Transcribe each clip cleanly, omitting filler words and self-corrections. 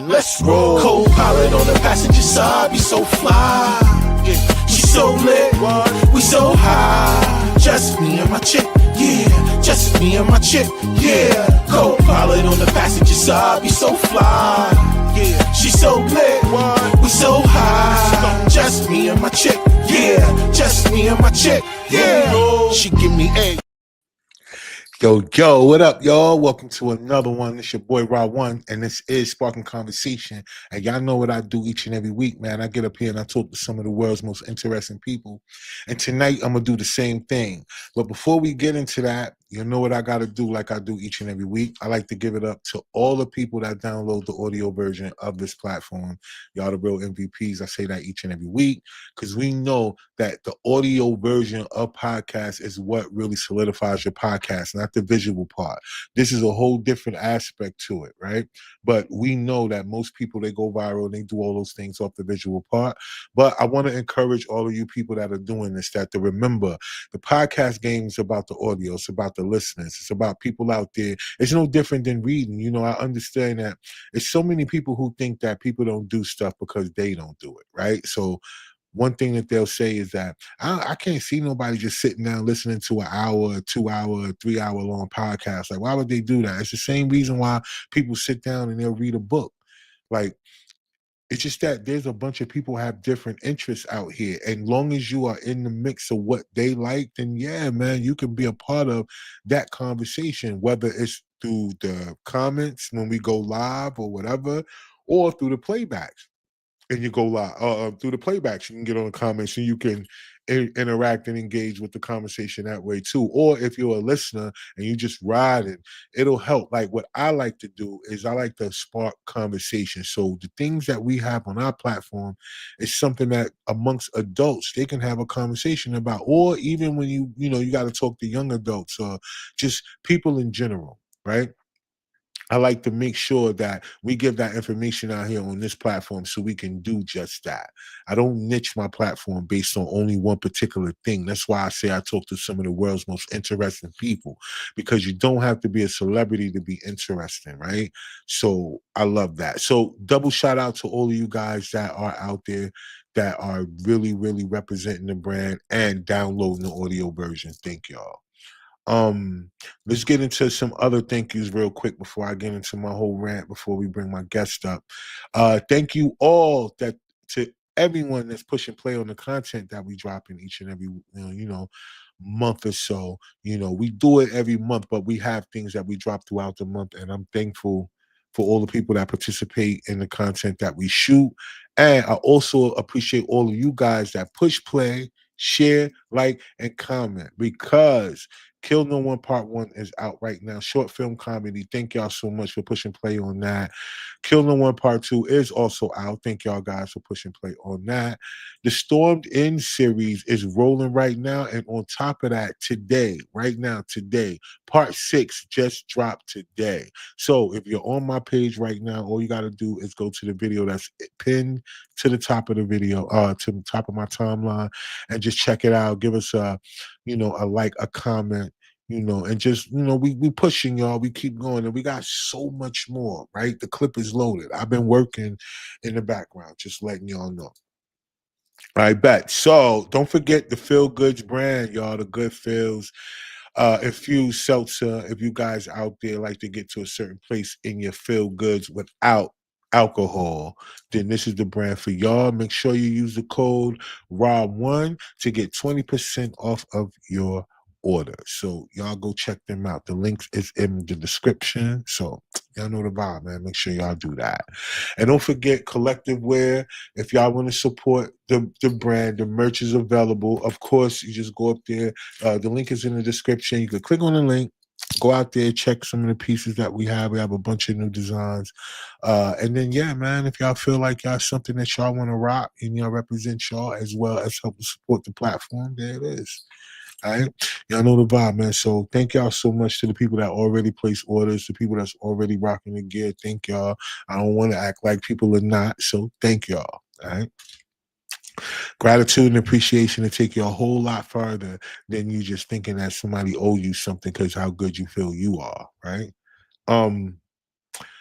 Let's roll. Co-pilot on the passenger side, be so fly. Yeah, she so lit, we so high. Just me and my chick, yeah. Just me and my chick, yeah. Co-pilot on the passenger side, be so fly. Yeah, she so lit, we so high. Just me and my chick, yeah. Just me and my chick, yeah. She give me a. Yo, what up, y'all? Welcome to another one. It's your boy Rod One, and this is Sparking Conversation. And y'all know what I do each and every week, man. I get up here and I talk to some of the world's most interesting people. And tonight I'm gonna do the same thing. But before we get into that, you know what I gotta do like I do each and every week. I like to give it up to all the people that download the audio version of this platform. Y'all the real MVPs. I say that each and every week because we know that the audio version of podcast is what really solidifies your podcast, not the visual part. This is a whole different aspect to it, right? But we know that most people, they go viral and they do all those things off the visual part. But I want to encourage all of you people that are doing this, that to remember the podcast game is about the audio. It's about the listeners. It's about people out there. It's no different than reading. You know, I understand that it's so many people who think that people don't do stuff because they don't do it, right? So one thing that they'll say is that I can't see nobody just sitting down listening to an hour, 2 hour, 3 hour long podcast. Like, why would they do that? It's the same reason why people sit down and they'll read a book. Like, it's just that there's a bunch of people who have different interests out here. And long as you are in the mix of what they like, then yeah, man, you can be a part of that conversation, whether it's through the comments when we go live or whatever, or through the playbacks. And you go live through the playbacks. You can get on the comments and you can interact and engage with the conversation that way too. Or if you're a listener and you just ride it, it'll help. Like what I like to do is I like to spark conversation. So the things that we have on our platform is something that amongst adults they can have a conversation about. Or even when you got to talk to young adults or just people in general, right? I like to make sure that we give that information out here on this platform so we can do just that. I don't niche my platform based on only one particular thing. That's why I say I talk to some of the world's most interesting people, because you don't have to be a celebrity to be interesting, right? So I love that. So double shout out to all of you guys that are out there that are really, really representing the brand and downloading the audio version. Thank y'all. Let's get into some other thank yous real quick before I get into my whole rant before we bring my guest up. Thank you all to everyone that's pushing play on the content that we drop in each and every month or so. We do it every month, but we have things that we drop throughout the month, and I'm thankful for all the people that participate in the content that we shoot. And I also appreciate all of you guys that push play, share, like, and comment, because Kill No One Part 1 is out right now. Short film comedy. Thank y'all so much for pushing play on that. Kill No One Part 2 is also out. Thank y'all guys for pushing play on that. The Stormed In series is rolling right now. And on top of that, today, Part 6 just dropped today. So if you're on my page right now, all you got to do is go to the video that's pinned to the top of the video, to the top of my timeline, and just check it out. Give us a like, a comment, and just, we pushing y'all. We keep going, and we got so much more, right? The clip is loaded. I've been working in the background, just letting y'all know. I bet. So don't forget the Feel Goods brand, y'all, the Good Feels. Infused seltzer. If you guys out there like to get to a certain place in your Feel Goods without alcohol, then this is the brand for y'all. Make sure you use the code RAW1 to get 20% off of your order. So y'all go check them out. The link is in the description. So y'all know the vibe, man. Make sure y'all do that. And don't forget Collective Wear. If y'all want to support the brand, the merch is available. Of course, you just go up there. The link is in the description. You can click on the link. Go out there, check some of the pieces that we have. We have a bunch of new designs. And then, yeah, man, if y'all feel like y'all something that y'all want to rock and y'all represent y'all as well as help to support the platform, there it is. All right. Y'all know the vibe, man. So thank y'all so much to the people that already placed orders, the people that's already rocking the gear. Thank y'all. I don't want to act like people are not. So thank y'all. All right. Gratitude and appreciation to take you a whole lot further than you just thinking that somebody owe you something because how good you feel you are, right?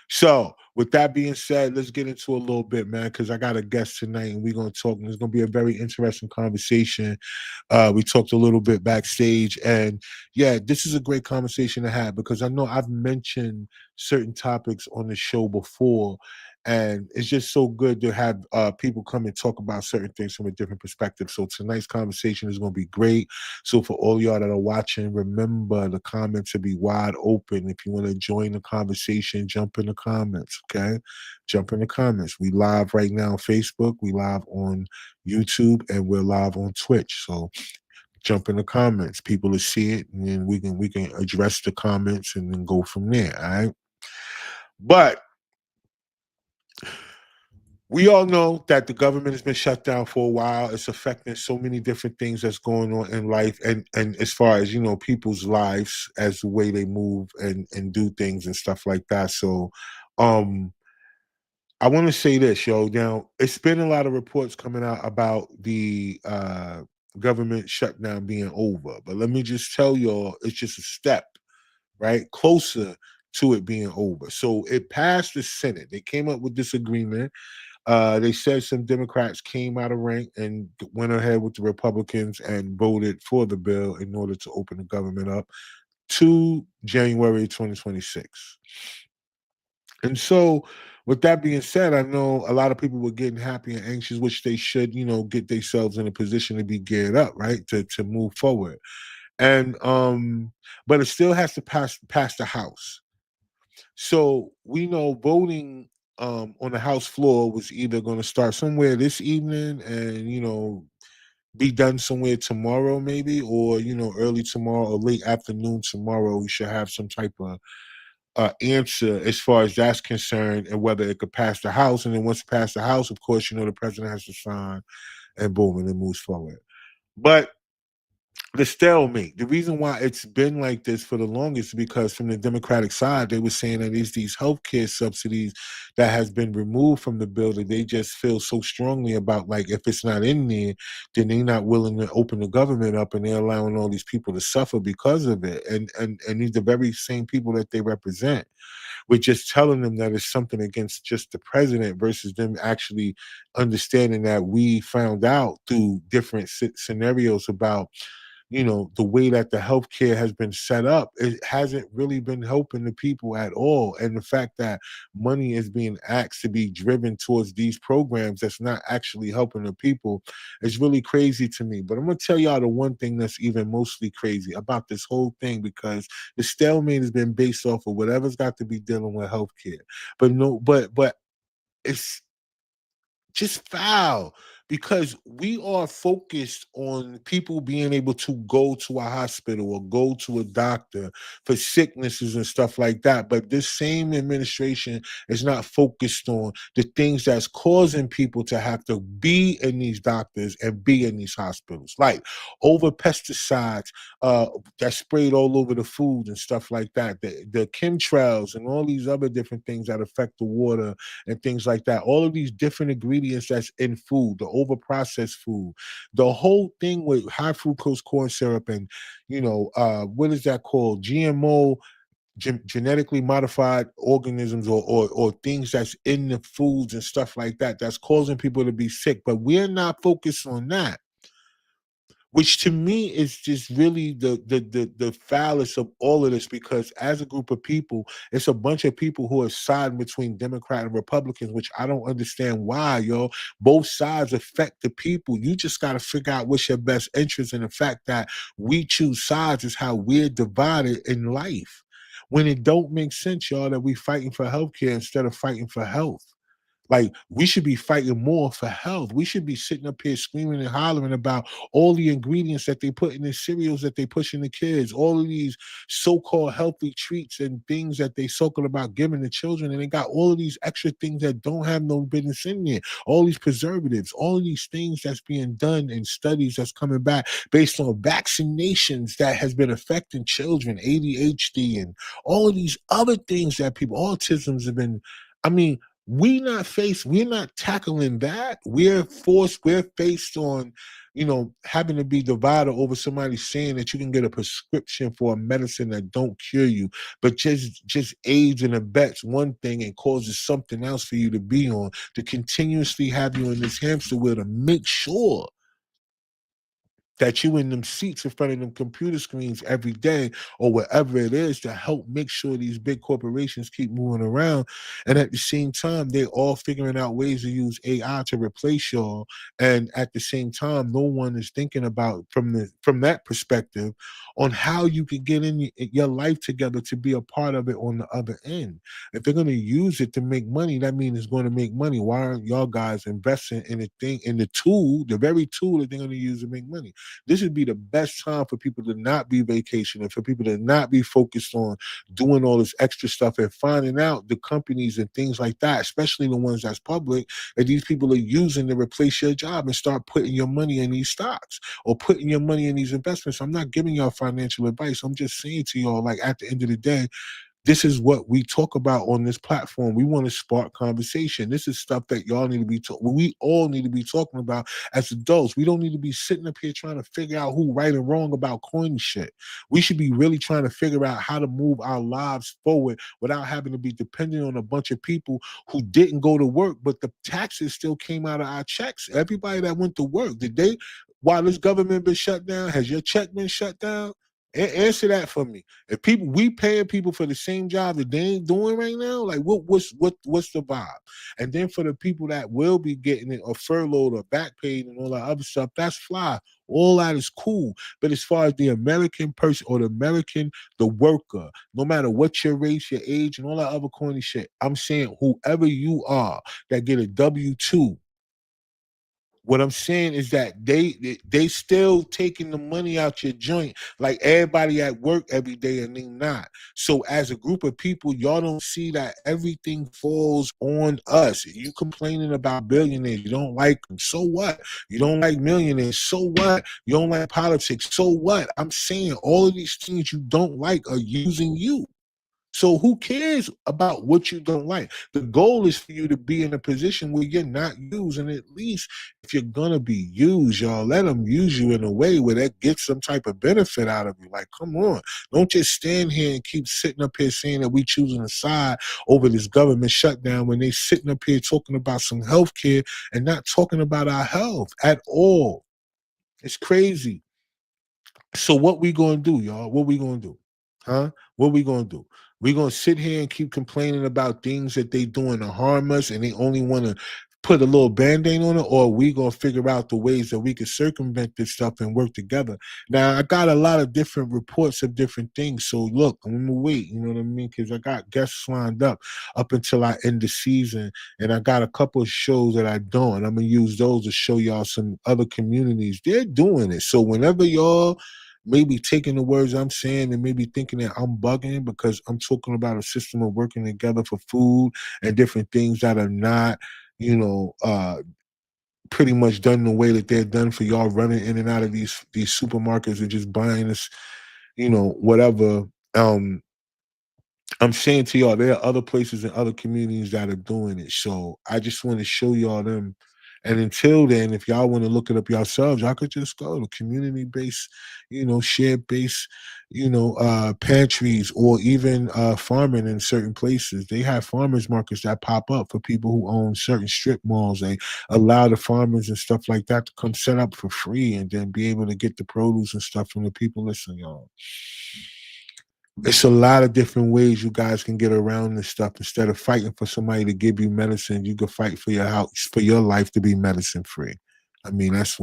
So with that being said, let's get into a little bit, man, because I got a guest tonight and we're going to talk. And it's going to be a very interesting conversation. We talked a little bit backstage, and yeah, this is a great conversation to have because I know I've mentioned certain topics on the show before, and it's just so good to have people come and talk about certain things from a different perspective. So tonight's conversation is going to be great. So for all y'all that are watching, remember the comments to be wide open. If you want to join the conversation, jump in the comments, okay? Jump in the comments. We live right now on Facebook. We live on YouTube, and we're live on Twitch. So jump in the comments. People will see it, and then we can address the comments and then go from there. All right. But we all know that the government has been shut down for a while. It's affecting so many different things that's going on in life, and as far as people's lives, as the way they move and do things and stuff like that. So, I want to say this, yo. Now, it's been a lot of reports coming out about the government shutdown being over, but let me just tell y'all, it's just a step right closer to it being over. So it passed the Senate. They came up with this agreement. They said some Democrats came out of rank and went ahead with the Republicans and voted for the bill in order to open the government up to January 2026. And so, with that being said, I know a lot of people were getting happy and anxious, which they should, get themselves in a position to be geared up, right, to move forward. And but it still has to pass the House. So we know voting on the House floor was either going to start somewhere this evening and be done somewhere tomorrow, maybe, or early tomorrow or late afternoon tomorrow. We should have some type of answer as far as that's concerned, and whether it could pass the House. And then once it passed the House, of course, the president has to sign, and boom, and it moves forward. But the stalemate, the reason why it's been like this for the longest is because from the Democratic side, they were saying that it's these healthcare subsidies that has been removed from the bill that they just feel so strongly about. Like, if it's not in there, then they're not willing to open the government up, and they're allowing all these people to suffer because of it. And these are the very same people that they represent. We're just telling them that it's something against just the president versus them actually understanding that we found out through different scenarios about the way that the healthcare has been set up. It hasn't really been helping the people at all. And the fact that money is being asked to be driven towards these programs that's not actually helping the people is really crazy to me. But I'm going to tell y'all the one thing that's even mostly crazy about this whole thing, because the stalemate has been based off of whatever's got to be dealing with healthcare. But it's just foul, because we are focused on people being able to go to a hospital or go to a doctor for sicknesses and stuff like that. But this same administration is not focused on the things that's causing people to have to be in these doctors and be in these hospitals, like over pesticides that's sprayed all over the food and stuff like that, the chemtrails and all these other different things that affect the water and things like that. All of these different ingredients that's in food, the over-processed food, the whole thing with high fructose corn syrup and, what is that called? GMO, genetically modified organisms, or things that's in the foods and stuff like that, that's causing people to be sick. But we're not focused on that, which to me is just really the phallus of all of this, because as a group of people, it's a bunch of people who are siding between Democrat and Republicans, which I don't understand why, yo. Both sides affect the people. You just got to figure out what's your best interest, and the fact that we choose sides is how we're divided in life. When it don't make sense, y'all, that we fighting for healthcare instead of fighting for health. Like, we should be fighting more for health. We should be sitting up here screaming and hollering about all the ingredients that they put in the cereals that they push in the kids, all of these so-called healthy treats and things that they talking about giving the children, and they got all of these extra things that don't have no business in there. All these preservatives, all of these things that's being done in studies that's coming back based on vaccinations that has been affecting children, ADHD, and all of these other things that people, autisms have been, I mean, we're not tackling that. We're faced on having to be divided over somebody saying that you can get a prescription for a medicine that don't cure you, but just aids and abets one thing and causes something else for you to be on, to continuously have you in this hamster wheel to make sure that you in them seats in front of them computer screens every day or whatever it is, to help make sure these big corporations keep moving around. And at the same time, they're all figuring out ways to use AI to replace y'all. And at the same time, no one is thinking about from that perspective on how you can get in your life together to be a part of it on the other end. If they're going to use it to make money, that means it's going to make money. Why aren't y'all guys investing in the tool, the very tool that they're going to use to make money? This would be the best time for people to not be vacationing, for people to not be focused on doing all this extra stuff and finding out the companies and things like that, especially the ones that's public, that these people are using to replace your job, and start putting your money in these stocks or putting your money in these investments. I'm not giving y'all financial advice. I'm just saying to y'all, like, at the end of the day, this is what we talk about on this platform. We want to spark conversation. This is stuff that y'all need to be we all need to be talking about as adults. We don't need to be sitting up here trying to figure out who right and wrong about coin shit. We should be really trying to figure out how to move our lives forward without having to be dependent on a bunch of people who didn't go to work, but the taxes still came out of our checks. Everybody that went to work, did they, while this government been shut down, has your check been shut down? Answer that for me. If we paying people for the same job that they ain't doing right now, like what's the vibe? And then for the people that will be getting it, or furloughed or back paid and all that other stuff, that's fly. All that is cool. But as far as the American person or the worker, no matter what your race, your age, and all that other corny shit, I'm saying whoever you are that get a W-2, what I'm saying is that they still taking the money out your joint like everybody at work every day, and they not. So as a group of people, y'all don't see that everything falls on us. You complaining about billionaires, you don't like them, so what? You don't like millionaires, so what? You don't like politics, so what? I'm saying all of these things you don't like are using you. So who cares about what you don't like? The goal is for you to be in a position where you're not used. And at least if you're going to be used, y'all, let them use you in a way where that gets some type of benefit out of you. Like, come on. Don't just stand here and keep sitting up here saying that we choosing a side over this government shutdown when they sitting up here talking about some health care and not talking about our health at all. It's crazy. So what we going to do, y'all? What we going to do? Huh? What we gonna do? We gonna sit here and keep complaining about things that they doing to harm us, and they only want to put a little band-aid on it, or we gonna figure out the ways that we can circumvent this stuff and work together? Now, I got a lot of different reports of different things, so look, I'm gonna wait, you know what I mean? Because I got guests lined up until I end the season, and I got a couple of shows that I don't, and I'm gonna use those to show y'all some other communities. They're doing it. So whenever y'all maybe taking the words I'm saying and maybe thinking that I'm bugging because I'm talking about a system of working together for food and different things that are not, pretty much done the way that they're done for y'all running in and out of these supermarkets and just buying this, whatever. I'm saying to y'all, there are other places and other communities that are doing it. So I just want to show y'all them. And until then, if y'all want to look it up yourselves, y'all could just go to community-based, share-based, pantries, or even farming in certain places. They have farmers markets that pop up for people who own certain strip malls. They allow the farmers and stuff like that to come set up for free and then be able to get the produce and stuff from the people. Listen, y'all. It's a lot of different ways you guys can get around this stuff. Instead of fighting for somebody to give you medicine, you can fight for your house, for your life to be medicine free. I mean, that's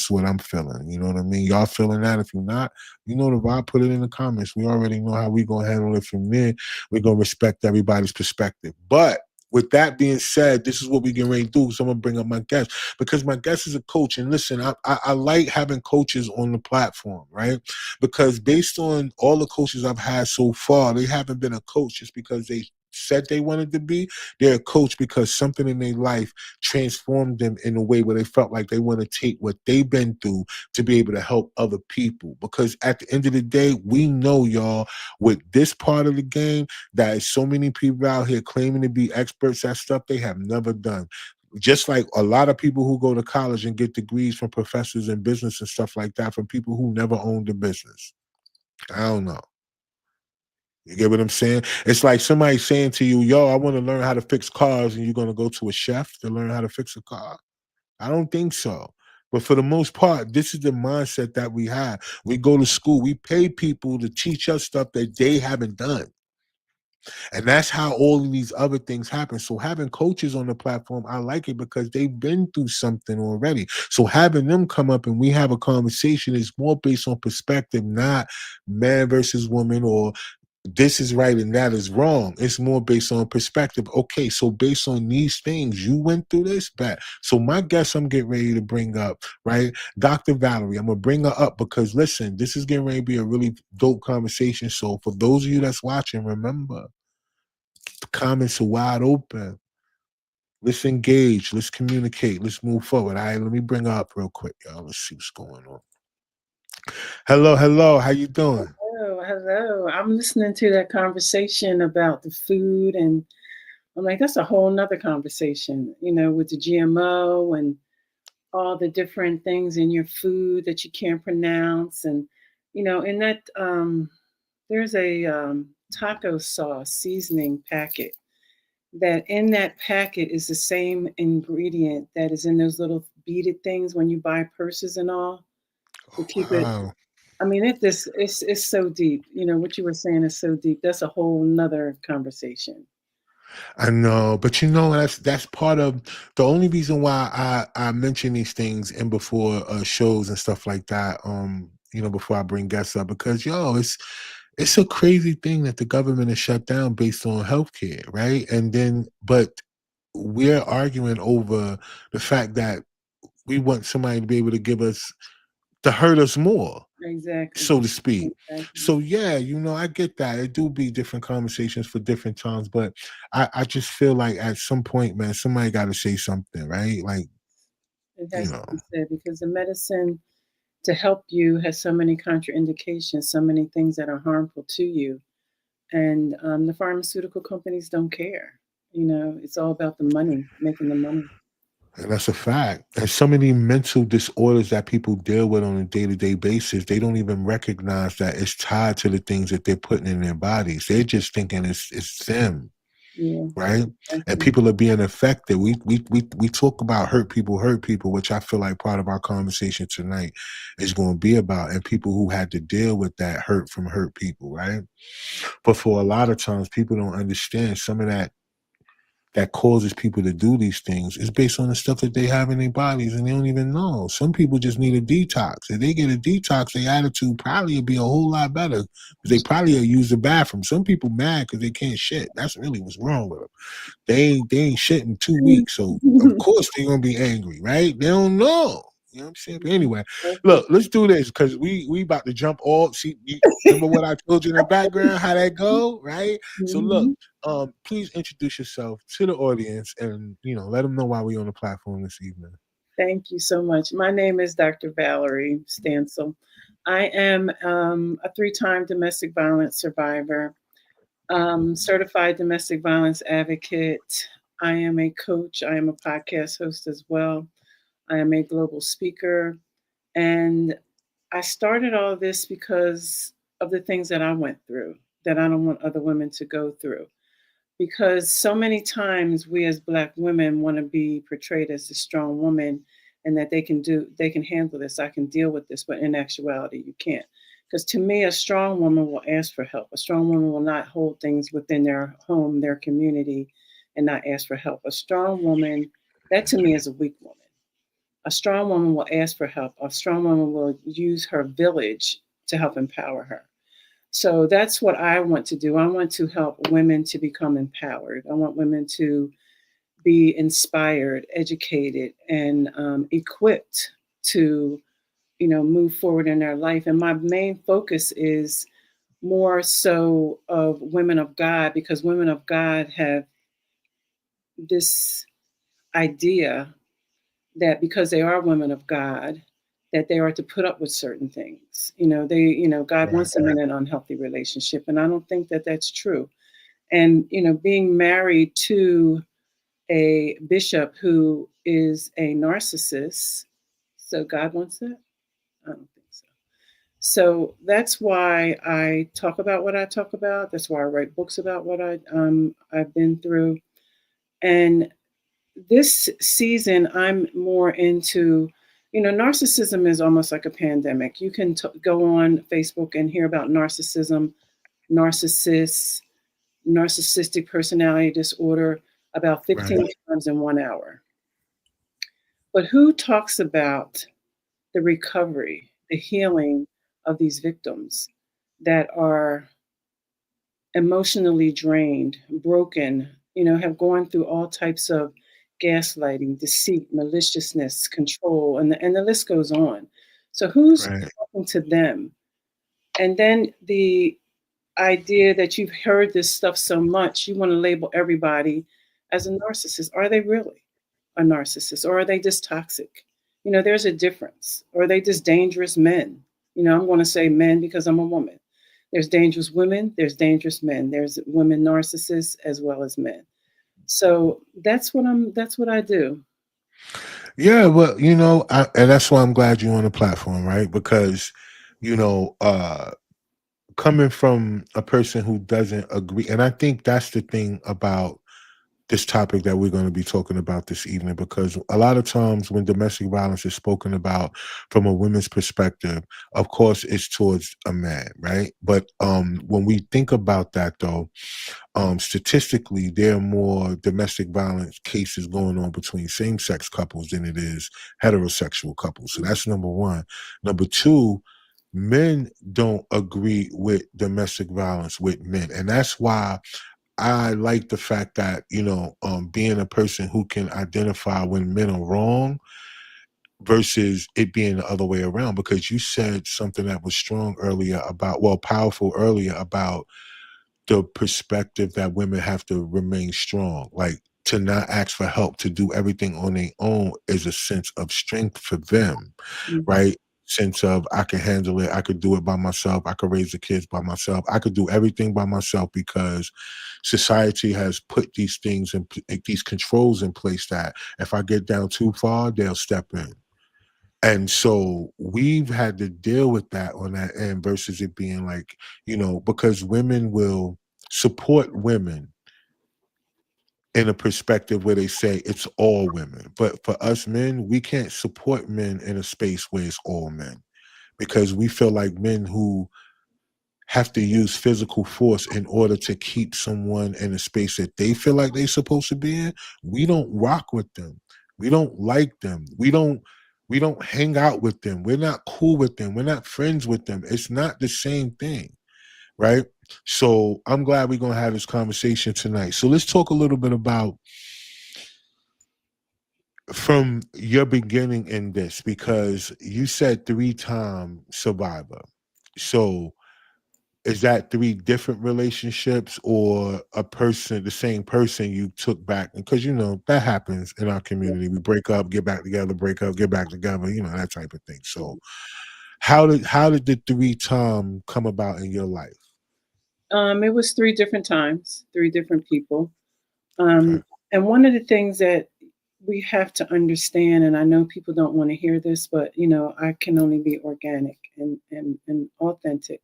what I'm feeling. You know what I mean? Y'all feeling that? If you're not, you know the vibe. Put it in the comments. We already know how we gonna handle it from there. We're gonna respect everybody's perspective. But with that being said, this is what we get ready to do. So I'm gonna bring up my guest because my guest is a coach. And listen, I like having coaches on the platform, right? Because based on all the coaches I've had so far, they haven't been a coach just because they said they wanted to be. They're a coach because something in their life transformed them in a way where they felt like they want to take what they've been through to be able to help other people. Because at the end of the day, we know, y'all, with this part of the game, that so many people out here claiming to be experts at stuff they have never done. Just like a lot of people who go to college and get degrees from professors in business and stuff like that from people who never owned a business. I don't know. You get what I'm saying? It's like somebody saying to you, yo, I want to learn how to fix cars, and you're going to go to a chef to learn how to fix a car. I don't think so. But for the most part, this is the mindset that we have. We go to school, we pay people to teach us stuff that they haven't done. And that's how all of these other things happen. So having coaches on the platform, I like it because they've been through something already. So having them come up and we have a conversation is more based on perspective, not man versus woman or this is right and that is wrong. It's more based on perspective. Okay, so based on these things, you went through this back. So my guess I'm getting ready to bring up, right? Dr. Valerie, I'm going to bring her up because listen, this is getting ready to be a really dope conversation. So for those of you that's watching, remember, the comments are wide open. Let's engage. Let's communicate. Let's move forward. All right, let me bring her up real quick, y'all. Let's see what's going on. Hello, hello. How you doing? Hello, hello. I'm listening to that conversation about the food, and I'm like, that's a whole nother conversation, with the GMO and all the different things in your food that you can't pronounce. And, in that, there's a taco sauce seasoning packet that in that packet is the same ingredient that is in those little beaded things when you buy purses and all to keep it. Wow. I mean, it's so deep. What you were saying is so deep. That's a whole nother conversation. I know, but that's part of the only reason why I mention these things in before shows and stuff like that. Before I bring guests up, because it's a crazy thing that the government is shut down based on healthcare, right? And then, but we're arguing over the fact that we want somebody to be able to give us to hurt us more, Exactly. so to speak. Exactly. So yeah, I get that. It do be different conversations for different times, but I just feel like at some point, man, somebody got to say something, right? Like, It you has to know, be said because the medicine to help you has so many contraindications, so many things that are harmful to you, and the pharmaceutical companies don't care. It's all about the money, making the money. and that's a fact. And so many mental disorders that people deal with on a day-to-day basis, they don't even recognize that it's tied to the things that they're putting in their bodies. They're just thinking it's them. Yeah, Right? And exactly. people are being affected. We talk about hurt people, which I feel like part of our conversation tonight is going to be about, and people who had to deal with that hurt from hurt people, right? But for a lot of times, people don't understand some of that causes people to do these things is based on the stuff that they have in their bodies and they don't even know. Some people just need a detox. If they get a detox, their attitude probably will be a whole lot better because they probably will use the bathroom. Some people mad because they can't shit. That's really what's wrong with them. They ain't shit in 2 weeks, so of course they gonna be angry, right? They don't know. You know what I'm saying? But anyway, look, let's do this because we about to jump all. See, you remember what I told you in the background, how that go, right? So look, Mhm. please introduce yourself to the audience and let them know why we on the platform this evening. Thank you so much. My name is Dr. Valerie Stancil. I am a three-time domestic violence survivor, certified domestic violence advocate. I am a coach. I am a podcast host as well. I am a global speaker. And I started all this because of the things that I went through that I don't want other women to go through. Because so many times we as Black women want to be portrayed as the strong woman and that they can handle this, I can deal with this, but in actuality you can't. Because to me, a strong woman will ask for help. A strong woman will not hold things within their home, their community, and not ask for help. A strong woman, that to me is a weak woman. A strong woman will ask for help. A strong woman will use her village to help empower her. So that's what I want to do. I want to help women to become empowered. I want women to be inspired, educated, and equipped to, move forward in their life. And my main focus is more so of women of God because women of God have this idea that because they are women of God, that they are to put up with certain things. God Right. wants them in an unhealthy relationship, and I don't think that that's true. And being married to a bishop who is a narcissist. So God wants that? I don't think so. So that's why I talk about what I talk about. That's why I write books about what I've been through. And this season, I'm more into, narcissism is almost like a pandemic. You can go on Facebook and hear about narcissism, narcissists, narcissistic personality disorder about Right. 15 times in 1 hour. But who talks about the recovery, the healing of these victims that are emotionally drained, broken, have gone through all types of gaslighting, deceit, maliciousness, control, and the list goes on. So who's Right. talking to them? And then the idea that you've heard this stuff so much, you want to label everybody as a narcissist. Are they really a narcissist, or are they just toxic? There's a difference. Or are they just dangerous men? I'm going to say men because I'm a woman. There's dangerous women, there's dangerous men. There's women narcissists as well as men. So that's what I do. Yeah, well, and that's why I'm glad you're on the platform, right? Because, you know, coming from a person who doesn't agree, and I think that's the thing about this topic that we're going to be talking about this evening, because a lot of times when domestic violence is spoken about from a women's perspective, of course it's towards a man, right? But when we think about that, though, statistically there are more domestic violence cases going on between same-sex couples than it is heterosexual couples. So that's number one. Number two, men don't agree with domestic violence with men, and that's why I like the fact that, being a person who can identify when men are wrong versus it being the other way around, because you said something that was strong earlier about, well, powerful earlier about the perspective that women have to remain strong. Like, to not ask for help, to do everything on their own is a sense of strength for them, Mhm. right? Sense of, I can handle it, I could do it by myself, I could raise the kids by myself, I could do everything by myself, because society has put these things and these controls in place that if I get down too far, they'll step in. And so we've had to deal with that on that end versus it being like, because women will support women in a perspective where they say it's all women. But for us men, we can't support men in a space where it's all men, because we feel like men who have to use physical force in order to keep someone in a space that they feel like they're supposed to be in, we don't rock with them. We don't like them. We don't hang out with them. We're not cool with them. We're not friends with them. It's not the same thing, right? So I'm glad we're gonna have this conversation tonight. So let's talk a little bit about from your beginning in this, because you said 3-time survivor. So is that 3 different relationships, or a person, the same person you took back? Because that happens in our community. We break up, get back together, break up, get back together, that type of thing. So how did the 3-time come about in your life? It was 3 different times, 3 different people. Okay. And one of the things that we have to understand, and I know people don't want to hear this, but I can only be organic and authentic,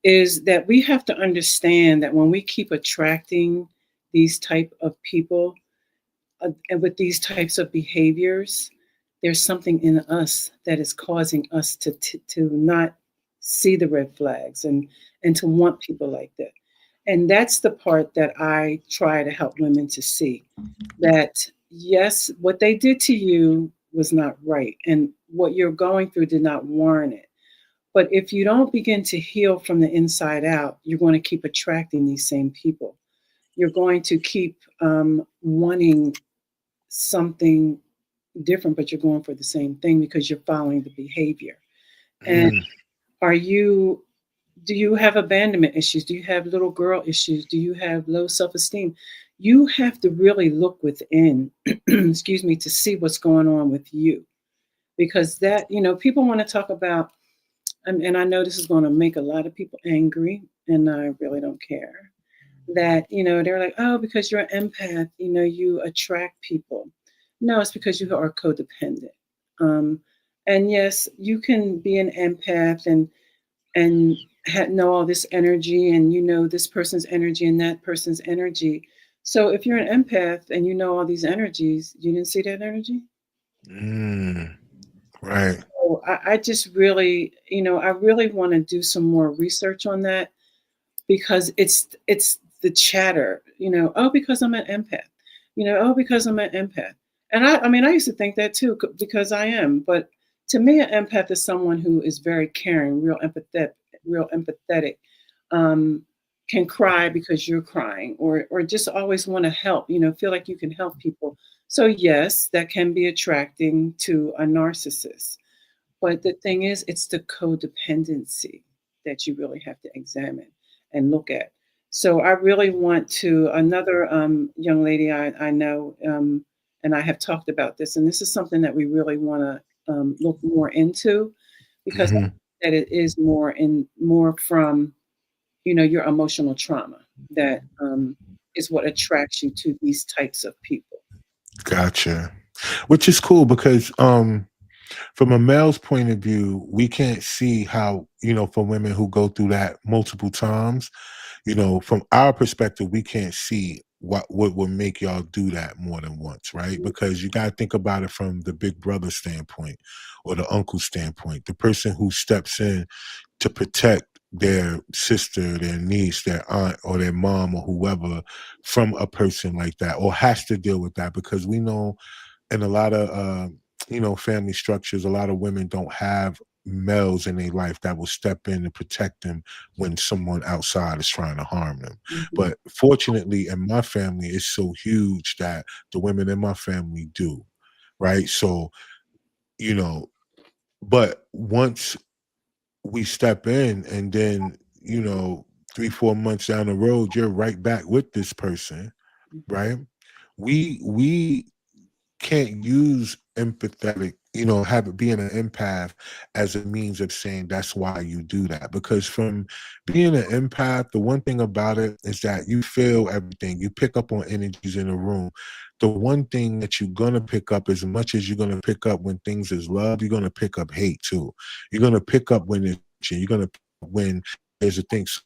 is that we have to understand that when we keep attracting these type of people, and with these types of behaviors, there's something in us that is causing us to not see the red flags and to want people like that. And that's the part that I try to help women to see, that yes, what they did to you was not right, and what you're going through did not warrant it. But if you don't begin to heal from the inside out, you're going to keep attracting these same people. You're going to keep wanting something different, but you're going for the same thing because you're following the behavior. And Mm, are you do you have abandonment issues? Do you have little girl issues? Do you have low self-esteem? You have to really look within, excuse me, to see what's going on with you. Because that, people want to talk about, and I know this is going to make a lot of people angry, and I really don't care. that, they're like, oh, because you're an empath, you attract people. No, it's because you are codependent. Um, and yes, you can be an empath and know all this energy, and this person's energy and that person's energy. So if you're an empath and you know all these energies, you didn't see that energy. Mm, right. So I just really, I really want to do some more research on that, because it's the chatter, oh, because I'm an empath, oh, because I'm an empath. And I mean, I used to think that too, because I am. But to me, an empath is someone who is very caring, real empathetic, um, can cry because you're crying, or just always want to help, feel like you can help people. So yes, that can be attracting to a narcissist. But the thing is, it's the codependency that you really have to examine and look at. So I really want to, another young lady I know, and I have talked about this, and this is something that we really want to look more into, because I Hmm. think that it is more from, your emotional trauma that is what attracts you to these types of people. Gotcha. Which is cool because from a male's point of view, we can't see how, for women who go through that multiple times, from our perspective, we can't see what will make y'all do that more than once, right? Because you gotta think about it from the big brother standpoint or the uncle standpoint, the person who steps in to protect their sister, their niece, their aunt, or their mom, or whoever from a person like that, or has to deal with that. Because we know in a lot of family structures, a lot of women don't have males in their life that will step in and protect them when someone outside is trying to harm them. Mhm. But fortunately, in my family, it's so huge that the women in my family do, right? So, you know, but once we step in and then, 3, 4 months down the road, you're right back with this person, Mhm. right? We can't use empathetic, have it being an empath as a means of saying that's why you do that. Because from being an empath, the one thing about it is that you feel everything. You pick up on energies in a room. The one thing that you're gonna pick up, as much as you're gonna pick up when things is love, you're gonna pick up hate too. You're gonna pick up when it's you're gonna pick up when there's a thing. So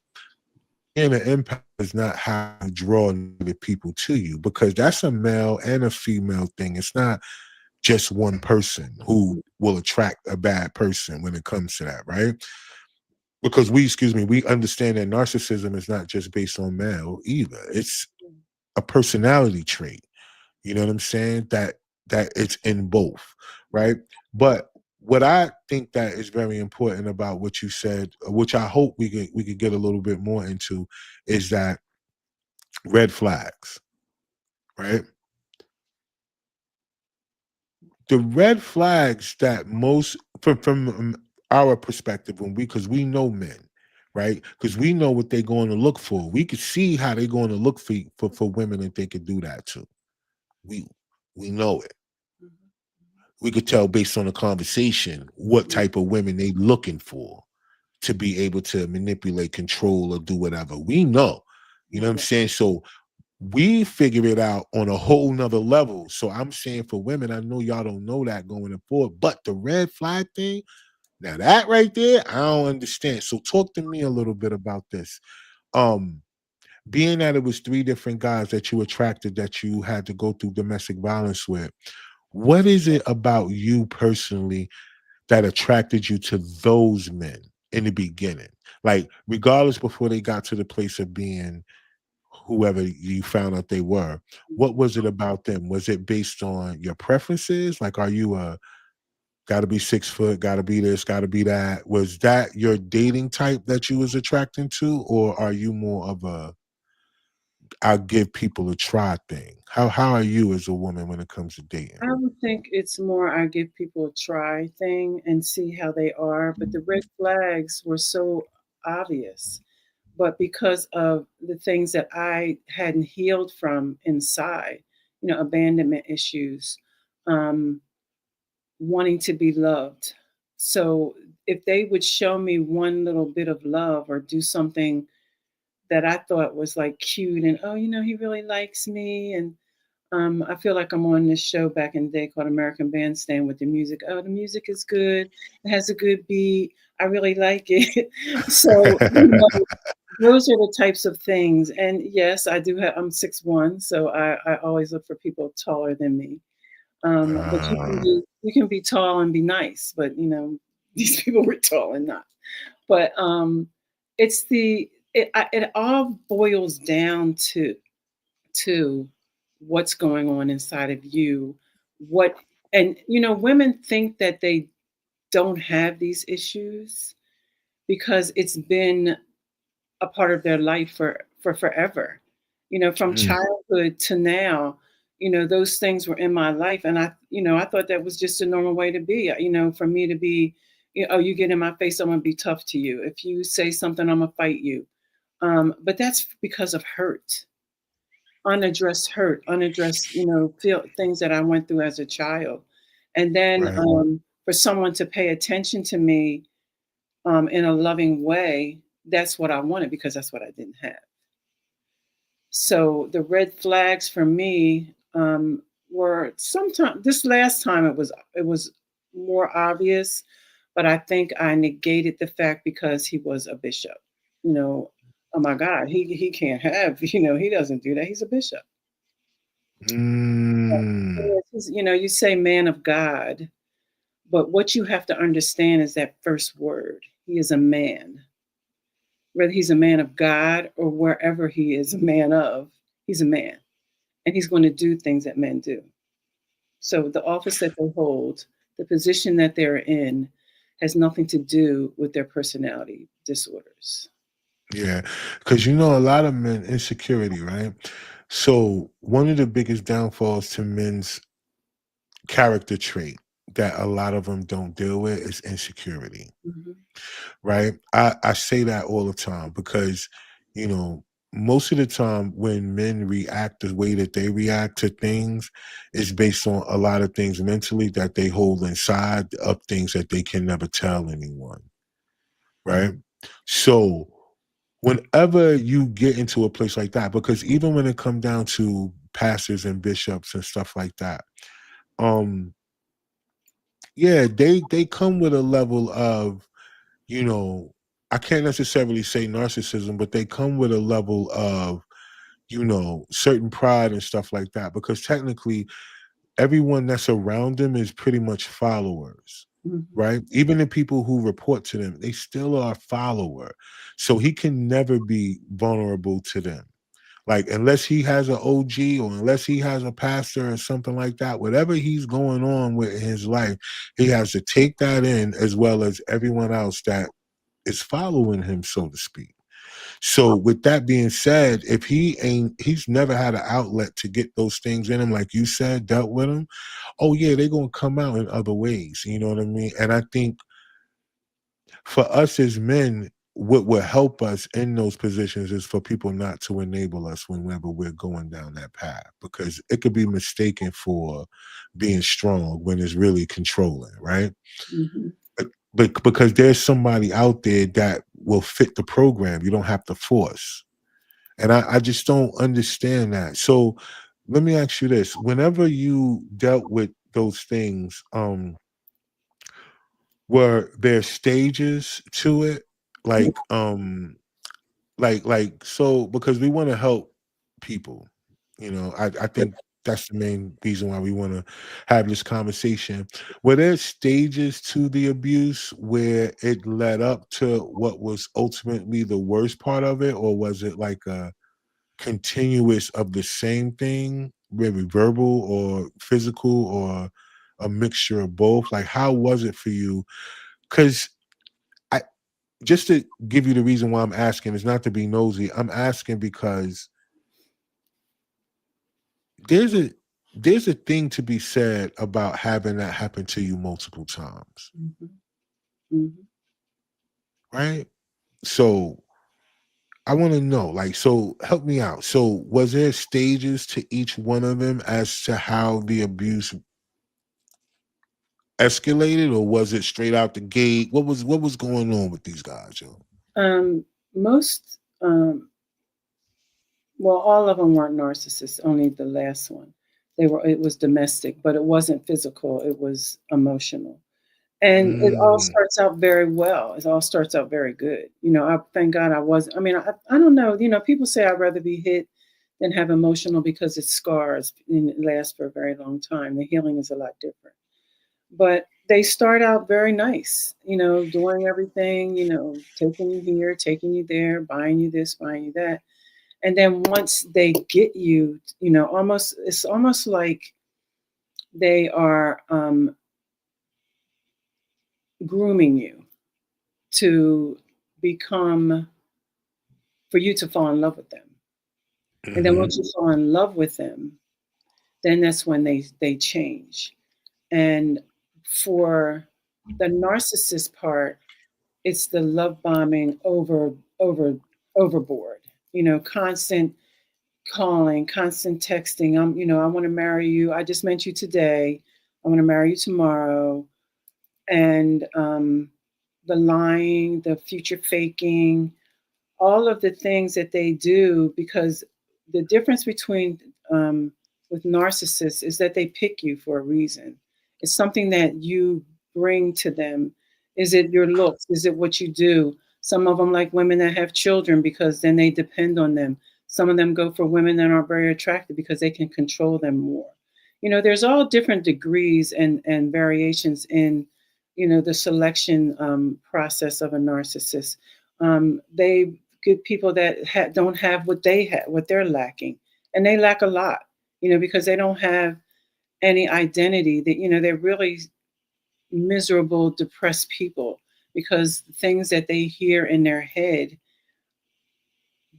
being an empath is not how you draw negative people to you, because that's a male and a female thing. It's not just one person who will attract a bad person when it comes to that, right? Because we understand that narcissism is not just based on male either. It's a personality trait. You know what I'm saying? That it's in both, right? But what I think that is very important about what you said, which I hope we could get a little bit more into, is that red flags, right? The red flags that most from our perspective, when because we know men, right? Because we know what they're going to look for. We could see how they're going to look for women that they could do that to. We we know it. Mhm. We could tell based on the conversation what Mhm. type of women they looking for to be able to manipulate, control, or do whatever. We know. You know what I'm Yeah. saying? So we figure it out on a whole nother level. So I'm saying for women, I know y'all don't know that going forward, but the red flag thing, now that right there, I don't understand. So talk to me a little bit about this. Um, Being that it was 3 different guys that you attracted that you had to go through domestic violence with, what is it about you personally that attracted you to those men in the beginning? Like, regardless before they got to the place of being whoever you found out they were, what was it about them? Was it based on your preferences? Like, are you a gotta be 6 foot, gotta be this, gotta be that? Was that your dating type that you was attracting to, or are you more of a I'll give people a try thing? How are you as a woman when it comes to dating? I would think it's more I give people a try thing and see how they are, but the red flags were so obvious. But because of the things that I hadn't healed from inside, abandonment issues, um, wanting to be loved. So if they would show me one little bit of love or do something that I thought was like cute and, oh, he really likes me. And I feel like I'm on this show back in the day called American Bandstand with the music. Oh, the music is good. It has a good beat. I really like it. So, those are the types of things. And yes, I do have, I'm 6'1", so I always look for people taller than me. But you can be tall and be nice, but these people were tall and not. But it's it all boils down to what's going on inside of you. What and women think that they don't have these issues because it's been a part of their life for forever. From Mm, childhood to now, those things were in my life, and I thought that was just a normal way to be. For me to be, oh, you get in my face, I'm gonna be tough to you. If you say something, I'm gonna fight you. But that's because of unaddressed, feel things that I went through as a child, and then right. for someone to pay attention to me in a loving way, that's what I wanted because that's what I didn't have. So the red flags for me were sometimes this last time it was more obvious, but I think I negated the fact because he was a bishop. You know, oh my God, he can't have. He doesn't do that. He's a bishop. Mm, You say man of God, but what you have to understand is that first word. He is a man. Whether he's a man of God or wherever he is a man of, he's a man. And he's going to do things that men do. So the office that they hold, the position that they're in, has nothing to do with their personality disorders. yeah, because a lot of men insecurity, right? So one of the biggest downfalls to men's character trait that a lot of them don't deal with is insecurity, Hmm. right? I say that all the time because, you know, most of the time when men react the way that they react to things is based on a lot of things mentally that they hold inside of things that they can never tell anyone, right? So whenever you get into a place like that, because even when it comes down to pastors and bishops and stuff like that, um, yeah, they come with a level of, you know, I can't necessarily say narcissism, but they come with a level of, certain pride and stuff like that. Because technically, everyone that's around them is pretty much followers, Hmm. right? Even the people who report to them, they still are a follower. So he can never be vulnerable to them. Like, unless he has an OG or unless he has a pastor or something like that, whatever he's going on with in his life, he has to take that in as well as everyone else that is following him, so to speak. So with that being said, if he's never had an outlet to get those things in him, like you said, dealt with them, oh yeah, they're gonna come out in other ways. You know what I mean? And I think for us as men, what will help us in those positions is for people not to enable us whenever we're going down that path, because it could be mistaken for being strong when it's really controlling, right? Hmm. But because there's somebody out there that will fit the program, you don't have to force. And I just don't understand that. So let me ask you this. Whenever you dealt with those things, were there stages to it? Like, so because we want to help people, I think that's the main reason why we want to have this conversation. Were there stages to the abuse where it led up to what was ultimately the worst part of it, or was it like a continuous of the same thing, maybe verbal or physical or a mixture of both? Like, how was it for you? Because I just to give you the reason why I'm asking is not to be nosy. I'm asking because there's a there's a thing to be said about having that happen to you multiple times, Hmm. Hmm. right? So I want to know, like, so help me out. So was there stages to each one of them as to how the abuse escalated, or was it straight out the gate? What was going on with these guys, yo? Most Well, all of them weren't narcissists, only the last one. It was domestic, but it wasn't physical, it was emotional. And it all Mm. starts out very well. It all starts out very good. I thank God I was, I mean, I don't know, people say I'd rather be hit than have emotional because it scars and it lasts for a very long time. The healing is a lot different. But they start out very nice, doing everything, taking you here, taking you there, buying you this, buying you that. And then once they get you, it's almost like they are grooming you to become, for you to fall in love with them. And then Hmm. once you fall in love with them, then that's when they change. And for the narcissist part, it's the love bombing over overboard. Constant calling, constant texting. I want to marry you. I just met you today. I want to marry you tomorrow. And the lying, the future faking, all of the things that they do, because the difference between with narcissists is that they pick you for a reason. It's something that you bring to them. Is it your looks? Is it what you do? Some of them like women that have children because then they depend on them. Some of them go for women that aren't very attractive because they can control them more. There's all different degrees and variations in, the selection process of a narcissist. They get people that don't have what they have, what they're lacking, and they lack a lot. Because they don't have any identity. That they're really miserable, depressed people because the things that they hear in their head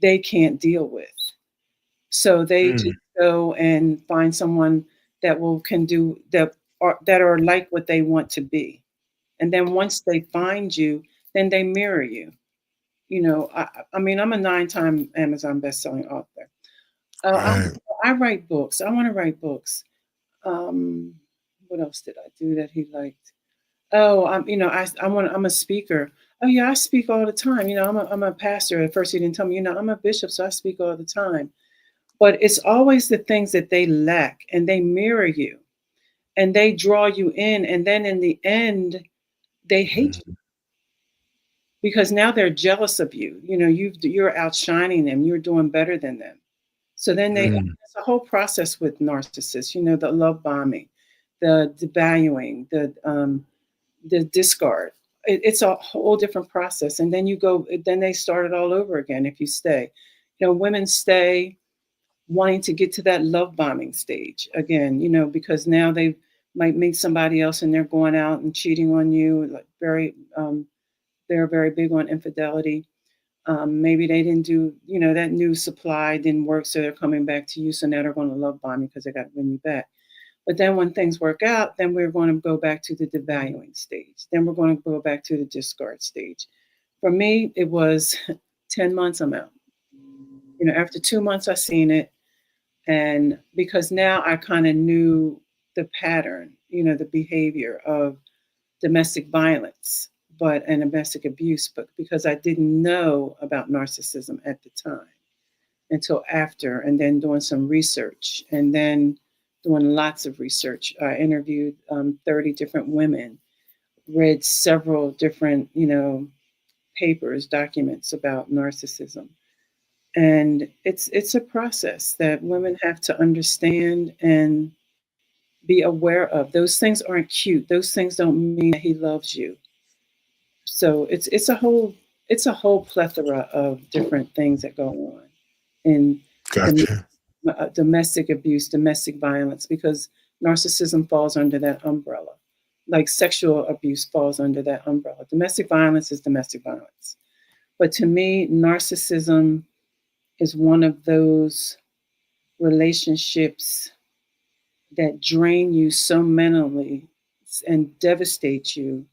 they can't deal with. So they Mm. just go and find someone that will can do that are like what they want to be. And then once they find you, then they mirror you. I mean, I'm a 9-time Amazon best-selling author. I, Right. I write books. I want to write books. Um, what else did I do that he liked? Oh, I'm a speaker. Oh yeah, I speak all the time. I'm a pastor. At first he didn't tell me, I'm a bishop, so I speak all the time. But it's always the things that they lack and they mirror you and they draw you in. And then in the end, they hate you Mhm. because now they're jealous of you. You're outshining them. You're doing better than them. So then Mm. it's a whole process with narcissists. The love bombing, the devaluing, the discard. It's a whole different process. And then then they start it all over again if you stay. Women stay wanting to get to that love bombing stage again, because now they might meet somebody else and they're going out and cheating on you, like they're very big on infidelity. Maybe they didn't do, that new supply didn't work, so they're coming back to you. So now they're going to love bomb you because they got to win you back. But then when things work out, then we're going to go back to the devaluing stage. Then we're going to go back to the discard stage. For me, it was 10 months I'm out. After 2 months, I seen it. And because now I kind of knew the pattern, the behavior of domestic violence, and domestic abuse, but because I didn't know about narcissism at the time until after, and then doing some research, and then doing lots of research. I interviewed 30 different women, read several different, papers, documents about narcissism. And it's a process that women have to understand and be aware of. Those things aren't cute. Those things don't mean that he loves you. So it's a whole plethora of different things that go on in dom- Gotcha. domestic abuse, domestic violence, because narcissism falls under that umbrella. Like sexual abuse falls under that umbrella. Domestic violence is domestic violence. But to me, narcissism is one of those relationships that drain you so mentally and devastate you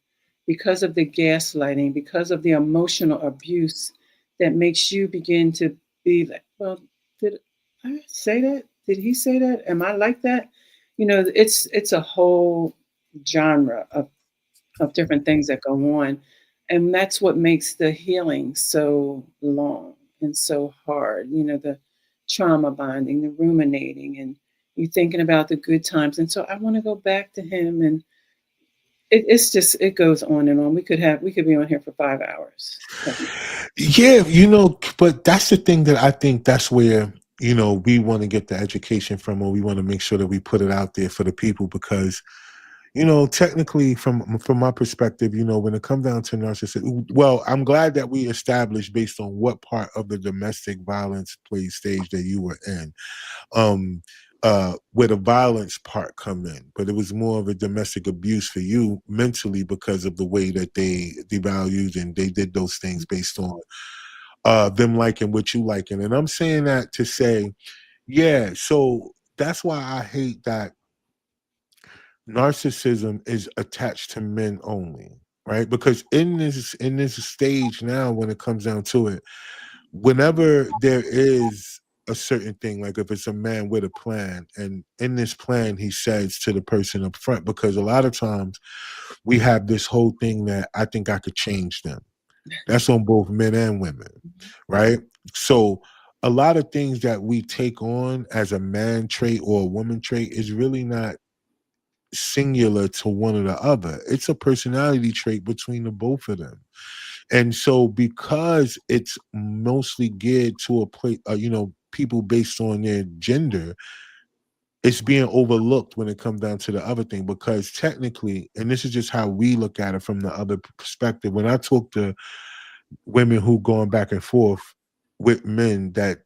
because of the gaslighting, because of the emotional abuse that makes you begin to be like, well, did I say that? Did he say that? Am I like that? It's a whole genre of different things that go on. And that's what makes the healing so long and so hard. The trauma bonding, the ruminating, and you thinking about the good times. And so I want to go back to him, and it's just it goes on and on. We could be on here for 5 hours. Yeah, but that's the thing that I think that's where, we want to get the education from, or we want to make sure that we put it out there for the people because, technically from my perspective, when it comes down to narcissism, well, I'm glad that we established based on what part of the domestic violence play stage that you were in. Where the violence part come in, but it was more of a domestic abuse for you mentally because of the way that they devalued and they did those things based on them liking what you liking. And I'm saying that to say, yeah, so that's why I hate that narcissism is attached to men only, right? Because in this stage now, when it comes down to it, whenever there is a certain thing, like if it's a man with a plan, and in this plan he says to the person up front, because a lot of times we have this whole thing that I think I could change them. That's on both men and women, right? So a lot of things that we take on as a man trait or a woman trait is really not singular to one or the other. It's a personality trait between the both of them. And so because it's mostly geared to a place, people based on their gender, it's being overlooked when it comes down to the other thing. Because technically, and this is just how we look at it from the other perspective, when I talk to women who going back and forth with men that,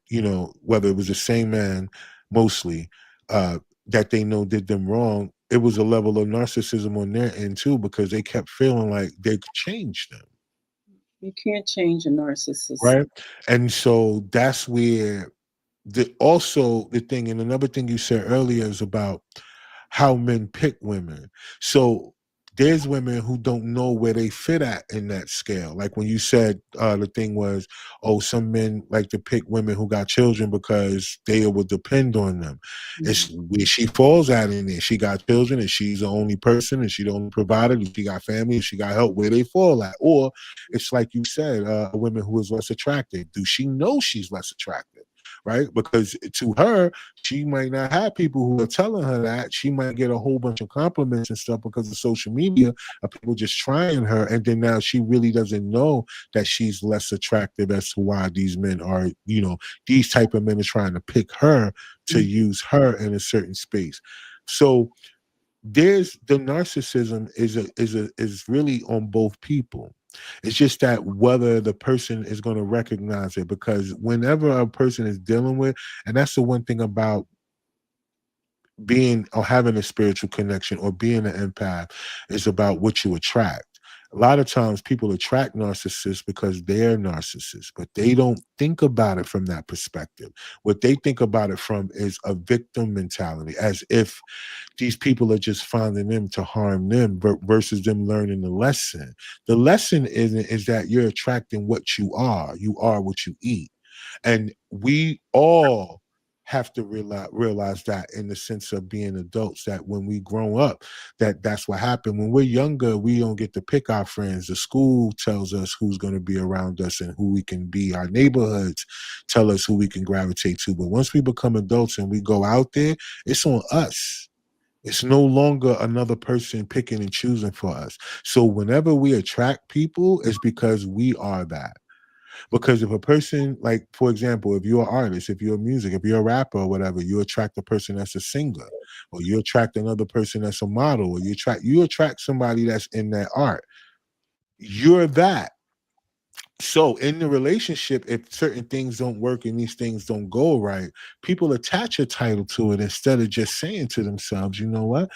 whether it was the same man mostly, that they know did them wrong, it was a level of narcissism on their end too, because they kept feeling like they could change them. You can't change a narcissist. Right. And so that's where also the thing, and another thing you said earlier is about how men pick women. So there's women who don't know where they fit at in that scale. Like when you said the thing was, oh, some men like to pick women who got children because they will depend on them. It's where she falls at in there. She got children and she's the only person and she the only provider. And she got family and she got help, where they fall at. Or it's like you said, a woman who is less attractive. Do she know she's less attractive? Right? Because to her, she might not have people who are telling her that. She might get a whole bunch of compliments and stuff because of social media of people just trying her. And then now she really doesn't know that she's less attractive as to why these men are, these type of men are trying to pick her to use her in a certain space. So there's the narcissism is really on both people. It's just that whether the person is going to recognize it, because whenever a person is dealing with, and that's the one thing about being or having a spiritual connection or being an empath, is about what you attract. A lot of times people attract narcissists because they're narcissists, but they don't think about it from that perspective. What they think about it from is a victim mentality, as if these people are just finding them to harm them versus them learning the lesson. The lesson is that you're attracting what you are. You are what you eat. And we all have to realize that in the sense of being adults, that when we grow up, that's what happened. When we're younger, we don't get to pick our friends. The school tells us who's going to be around us and who we can be. Our neighborhoods tell us who we can gravitate to. But once we become adults and we go out there, it's on us. It's no longer another person picking and choosing for us. So whenever we attract people, it's because we are that. Because if a person, like, for example, if you're an artist, if you're music, if you're a rapper or whatever, you attract a person that's a singer, or you attract another person that's a model, or you attract somebody that's in that art. You're that. So in the relationship, if certain things don't work and these things don't go right, people attach a title to it instead of just saying to themselves, you know what?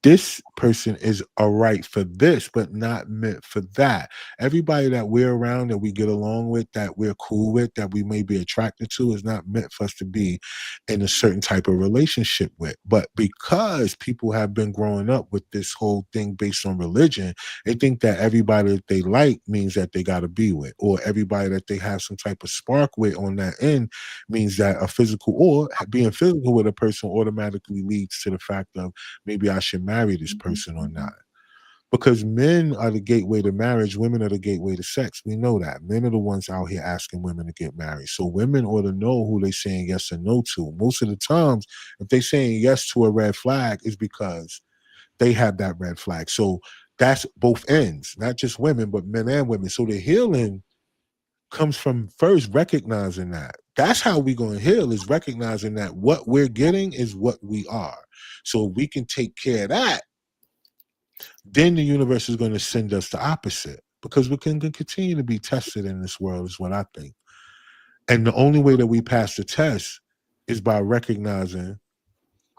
This person is all right for this, but not meant for that. Everybody that we're around, that we get along with, that we're cool with, that we may be attracted to, is not meant for us to be in a certain type of relationship with. But because people have been growing up with this whole thing based on religion, they think that everybody that they like means that they got to be with, or everybody that they have some type of spark with on that end means that a physical or being physical with a person automatically leads to the fact of maybe I should marry this person or not. Because men are the gateway to marriage, women are the gateway to sex. We know that. Men are the ones out here asking women to get married. So women ought to know who they're saying yes or no to. Most of the times, if they're saying yes to a red flag, it's because they have that red flag. So that's both ends, not just women, but men and women. So the healing comes from first recognizing that. That's how we're going to heal, is recognizing that what we're getting is what we are. So if we can take care of that, then the universe is going to send us the opposite, because we can continue to be tested in this world, is what I think. And the only way that we pass the test is by recognizing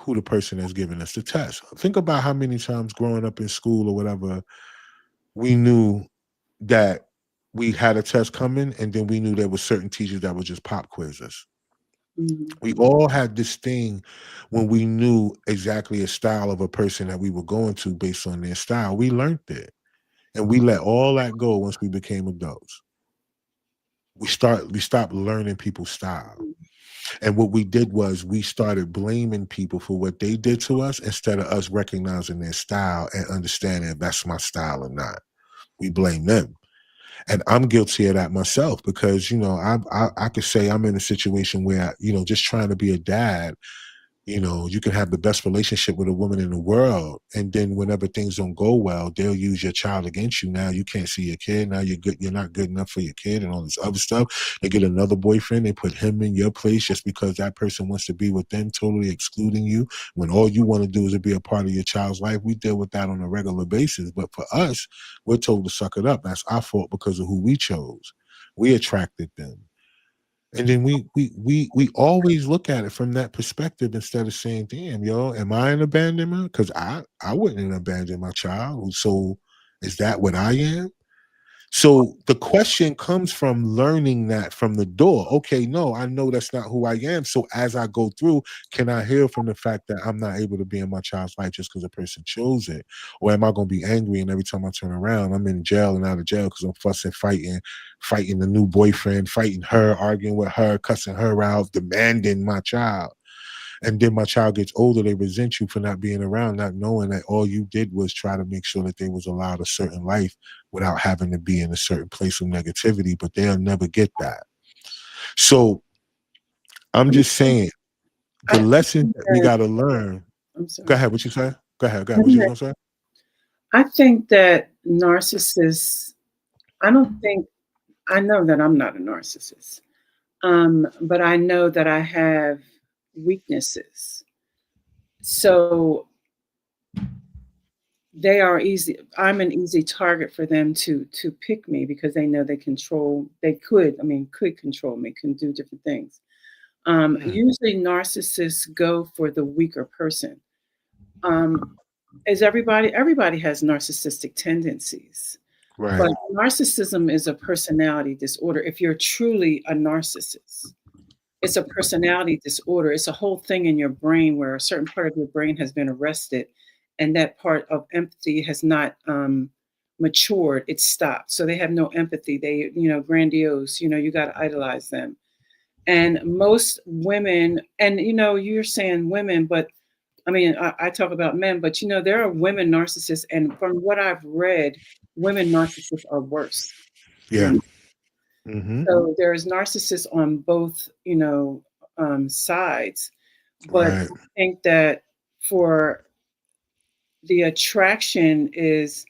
who the person that's giving us the test. Think about how many times growing up in school or whatever, we knew that we had a test coming, and then we knew there were certain teachers that would just pop quiz us. Mhm. We all had this thing when we knew exactly a style of a person that we were going to based on their style. We learned it. And we let all that go once we became adults. We stopped learning people's style. And what we did was we started blaming people for what they did to us instead of us recognizing their style and understanding if that's my style or not. We blame them. And I'm guilty of that myself, because, I could say I'm in a situation where, just trying to be a dad, you can have the best relationship with a woman in the world, and then whenever things don't go well, they'll use your child against you. Now you can't see your kid. Now you're not good enough for your kid, and all this other stuff. They get another boyfriend. They put him in your place just because that person wants to be with them, totally excluding you when all you want to do is to be a part of your child's life. We deal with that on a regular basis. But for us, we're told to suck it up. That's our fault because of who we chose. We attracted them. And then we always look at it from that perspective instead of saying, "Damn, yo, am I an abandonment? Because I wouldn't abandon my child. So is that what I am?" So the question comes from learning that from the door. Okay, no, I know that's not who I am. So as I go through, can I heal from the fact that I'm not able to be in my child's life just because a person chose it? Or am I going to be angry and every time I turn around, I'm in jail and out of jail because I'm fussing, fighting the new boyfriend, fighting her, arguing with her, cussing her out, demanding my child. And then my child gets older, they resent you for not being around, not knowing that all you did was try to make sure that they was allowed a certain life without having to be in a certain place of negativity, but they'll never get that. So I'm just saying, the I lesson think that we that, got to learn. I'm Go sorry. ahead, what you say? Go ahead. What you was gonna say? I think that narcissists, I don't think, I know that I'm not a narcissist, but I know that I have weaknesses. So they are easy. I'm an easy target for them to pick me because they know they could, I mean, could control me, can do different things. Mm, Usually narcissists go for the weaker person. Um, as everybody has narcissistic tendencies, but right. narcissism is a personality disorder. If you're truly a narcissist, it's a personality disorder. It's a whole thing in your brain where a certain part of your brain has been arrested, and that part of empathy has not matured. It's stopped. So they have no empathy. They, grandiose. You got to idolize them. And most women, and you're saying women, but I mean, I talk about men, but there are women narcissists, and from what I've read, women narcissists are worse Yeah. than. Mm-hmm. So there's narcissists on both, sides, but Right. I think that for the attraction is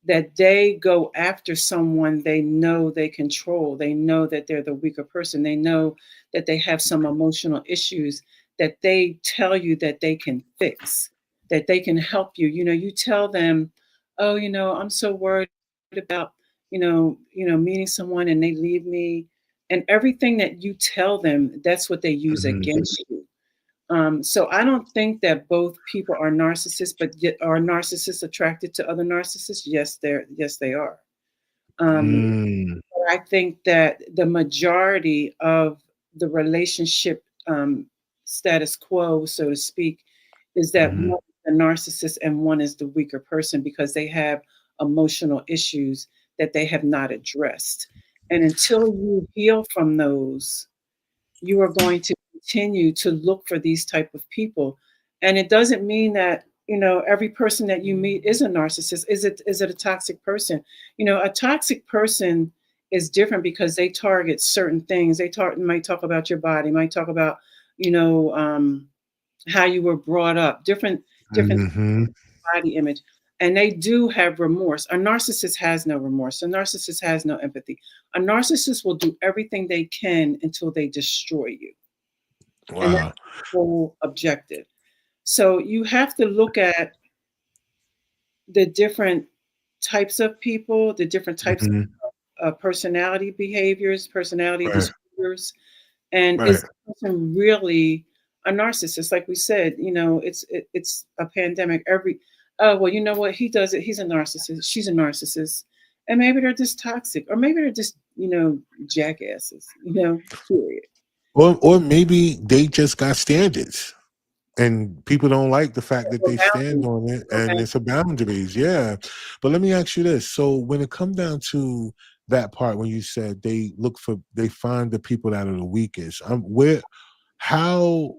that they go after someone they know they control. They know that they're the weaker person. They know that they have some emotional issues that they tell you that they can fix, that they can help you. You tell them, "Oh, I'm so worried about, meeting someone and they leave me." And everything that you tell them, that's what they use Mm-hmm. against you. So I don't think that both people are narcissists, but yet are narcissists attracted to other narcissists? Yes, they are. Um, Mm, but I think that the majority of the relationship status quo, so to speak, is that mm-hmm. one is the narcissist and one is the weaker person because they have emotional issues that they have not addressed. And until you heal from those, you are going to continue to look for these type of people. And it doesn't mean that every person that you meet is a narcissist. Is it a toxic person? A toxic person is different because they target certain things. Might talk about your body, might talk about, you know, um, how you were brought up, different Hmm. body image. And they do have remorse. A narcissist has no remorse. A narcissist has no empathy. A narcissist will do everything they can until they destroy you. And that's Wow. the whole objective. So you have to look at the different types of people, the different types Hmm. of personality behaviors, personality Right. disorders, and is Right. the person really a narcissist? Like we said, it's a pandemic. Oh well, you know what? He does it. He's a narcissist. She's a narcissist, and maybe they're just toxic, or maybe they're just jackasses. Period. Or maybe they just got standards. And people don't like the fact that Or they stand boundaries, on it, or and it's a boundaries, yeah. But let me ask you this: so when it comes down to that part, when you said they find the people that are the weakest, how,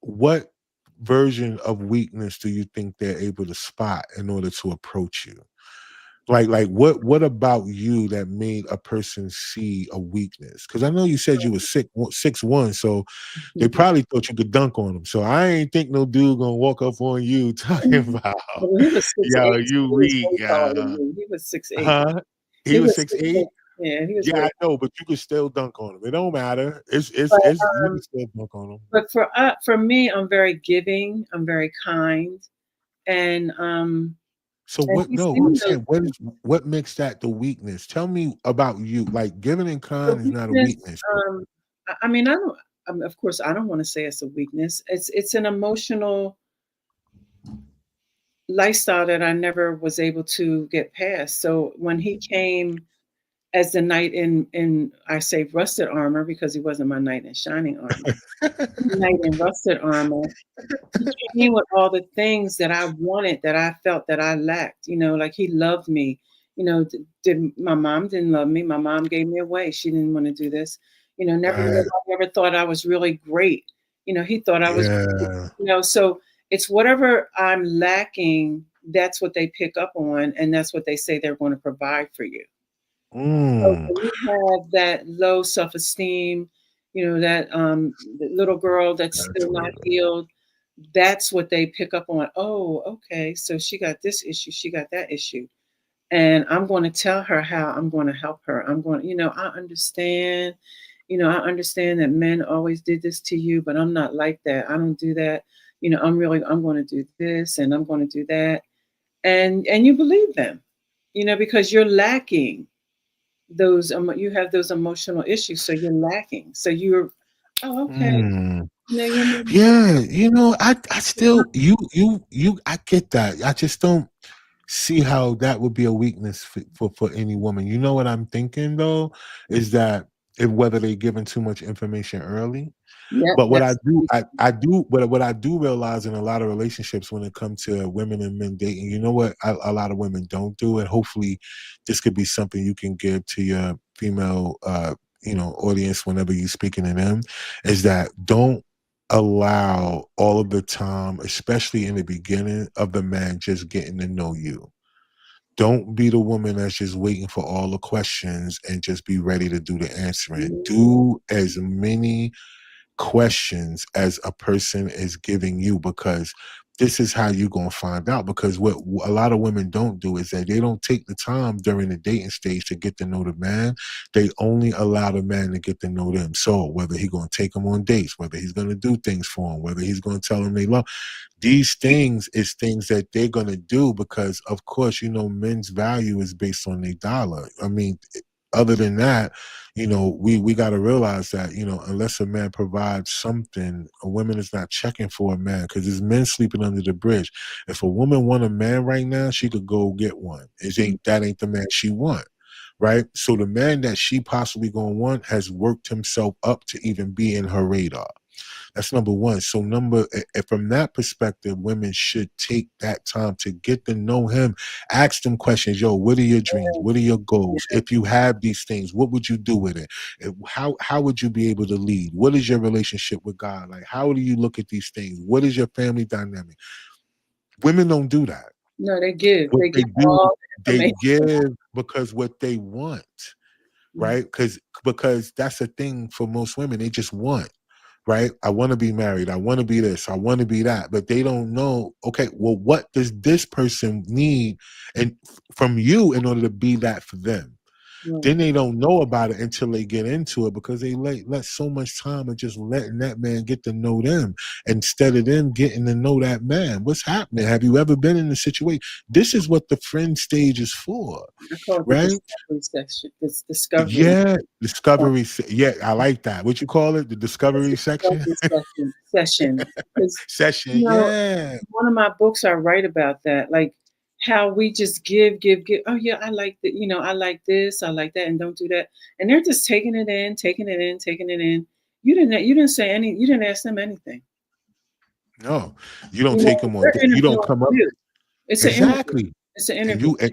what version of weakness do you think they're able to spot in order to approach you? Like what about you that made a person see a weakness? Because I know you said you were 6'1", so they boundaries. probably thought you could dunk on them. So I ain't think no dude gonna walk up on you talking about, Well, he was six yo, eight, so you he was weak, way taller than me. He was 6'8". huh? He He was was six 6'8". eight. Yeah, he was Yeah, way. I know, but you can still dunk on him. It don't matter. But It's you can still dunk on him. for me, I'm very giving. I'm very kind, and So and what? he's No, I'm seen those saying what makes that the weakness? Tell me about you. Like giving and the kind is not a weakness. weakness. I mean, I don't. Of course, I don't want to say it's a weakness. It's an emotional lifestyle that I never was able to get past. So when he came as the knight in I say rusted armor because he wasn't my knight in shining armor. Knight in rusted armor. He came with all the things that I wanted, that I felt that I lacked. Like he loved me. Did my mom didn't love me? My mom gave me away. She didn't want to do this. Never Right. nobody ever thought I was really great. He thought I was. Yeah. So it's whatever I'm lacking. That's what they pick up on, and that's what they say they're going to provide for you. So Mm. when you have that low self-esteem, that the little girl that's still not Absolutely. healed, that's what they pick up on. Oh, okay, so she got this issue, she got that issue. And I'm going to tell her how I'm going to help her. I'm going, I understand, that men always did this to you, but I'm not like that. I don't do that. I'm going to do this and I'm going to do that. And you believe them, because you're lacking you have those emotional issues, so you're lacking, so you're, oh, okay, Mm. you're maybe Yeah, I still I get that. I just don't see how that would be a weakness for any woman. You know what I'm thinking though is that if whether they're given too much information early. yep, But what I that's do, what I do realize in a lot of relationships when it comes to women and men dating, you know what a lot of women don't do, and hopefully this could be something you can give to your female, audience whenever you're speaking to them, is that don't allow all of the time, especially in the beginning of the man just getting to know you. Don't be the woman that's just waiting for all the questions and just be ready to do the answering. Do as many questions as a person is giving you, because this is how you're going to find out. Because what a lot of women don't do is that they don't take the time during the dating stage to get to know the man. They only allow the man to get to know them. So whether he's going to take them on dates, whether he's going to do things for them, whether he's going to tell them they love, these things is things that they're going to do because of course men's value is based on their dollar. I mean, other than that, we got to realize that unless a man provides something, a woman is not checking for a man, because there's men sleeping under the bridge. If a woman want a man right now, she could go get one. That ain't the man she want, right? So the man that she possibly gonna want has worked himself up to even be in her radar. That's number one. So from that perspective, women should take that time to get to know him. Ask them questions. Yo, what are your dreams? What are your goals? If you have these things, what would you do with it? How would you be able to lead? What is your relationship with God? Like, how do you look at these things? What is your family dynamic? Women don't do that. No, they give. What They they give do, all the they information. give because what they want, Mm, right? Because that's a thing for most women. They just want, right? I want to be married. I want to be this. I want to be that. But they don't know, okay, well, what does this person need and from you in order to be that for them? right. Then they don't know about it until they get into it because they let so much time of just letting that man get to know them instead of them getting to know that man. What's happening? Have you ever been in a situation? This is what the friend stage is for, I call it the right? discovery section. This discovery. Yeah, uh, Yeah, I like that. What you call it? The It's discovery a section discovery session because session. you know Yeah, one of my books I write about that, like how we just give. Oh yeah, I like that. I like this, I like that, and don't do that. And they're just taking it in, taking it in, taking it in. You didn't say any. You didn't ask them anything. no, you don't take them on. They're You don't interviewing come up you. It's an interview. exactly. It's an And interview. you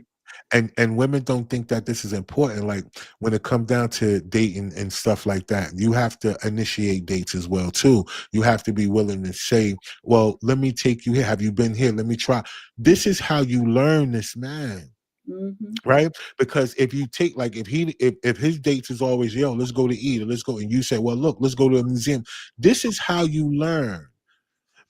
and women don't think that this is important. Like when it comes down to dating and stuff like that, you have to initiate dates as well too. You have to be willing to say, "Well, let me take you here. Have you been here? Let me try." This is how you learn this man. Hmm. Right, because if you take like if his dates is always yo, let's go to eat or let's go, and you say, well, look, let's go to a museum. This is how you learn.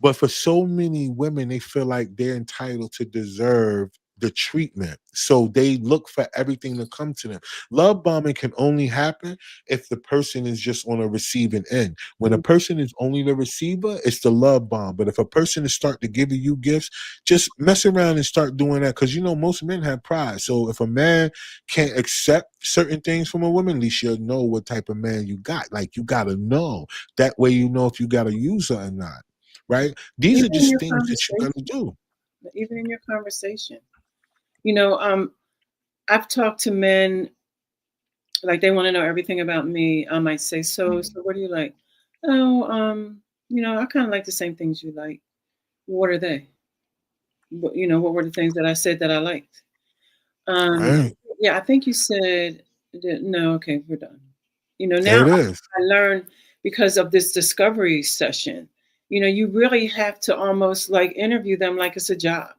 But for so many women, they feel like they're entitled to deserve the treatment. So they look for everything to come to them. Love bombing can only happen if the person is just on a receiving end. When a person is only the receiver, it's the love bomb. But if a person is start to give you gifts, just mess around and start doing that. Because most men have pride. So if a man can't accept certain things from a woman, at least you'll know what type of man you got. Like you gotta know. That way you know if you got a user or not, right? These are Even in just your things that you got to conversation. do. Even in your conversation. You know, um, I've talked to men like they want to know everything about me. I might say, so what do you like? Oh, I kind of like the same things you like. What are they? What were the things that I said that I liked? Um, Right. yeah, I think you said no. Okay, we're done. There Now it is. I learned because of this discovery session. You really have to almost like interview them like it's a job.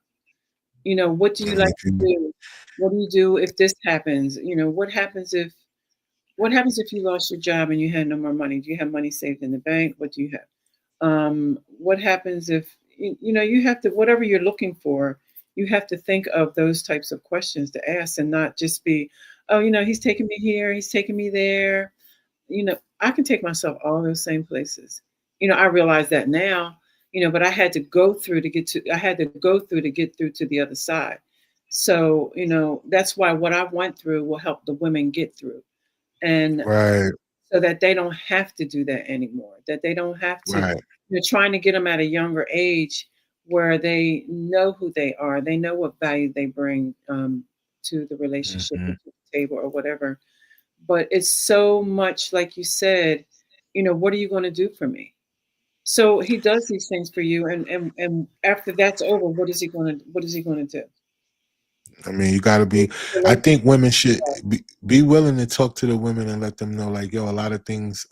What do you And like if to you, do? What do you do if this happens? What happens if you lost your job and you had no more money? Do you have money saved in the bank? What do you have? What happens if you have to whatever you're looking for, you have to think of those types of questions to ask and not just be, oh, he's taking me here, he's taking me there. I can take myself all those same places. I realize that now, but I had to go through to get through to the other side. So, that's why what I went through will help the women get through. And right, so that they don't have to do that anymore, that they don't have to, right, trying to get them at a younger age where they know who they are, they know what value they bring to the relationship or hmm to the table or whatever. But it's so much like you said, what are you going to do for me? So he does these things for you, and after that's over, what is he going to do? I mean, you got to be. I Relationship. think women should be willing to talk to the women and let them know, like, yo, a lot of things.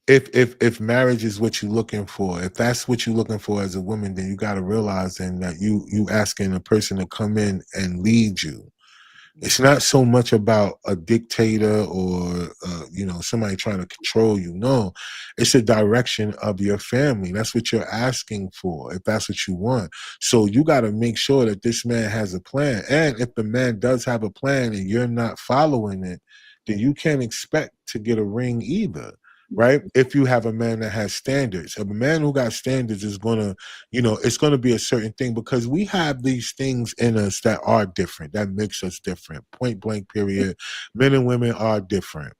If marriage is what you're looking for, if that's what you're looking for as a woman, then you got to realize then that you asking a person to come in and lead you. It's not so much about a dictator or somebody trying to control you. No, it's a direction of your family. That's what you're asking for, if that's what you want. So you got to make sure that this man has a plan. And if the man does have a plan and you're not following it, then you can't expect to get a ring either. Right? If you have a man that has standards, a man who got standards is gonna, it's gonna be a certain thing because we have these things in us that are different, that makes us different. Point blank, period. Men and women are different.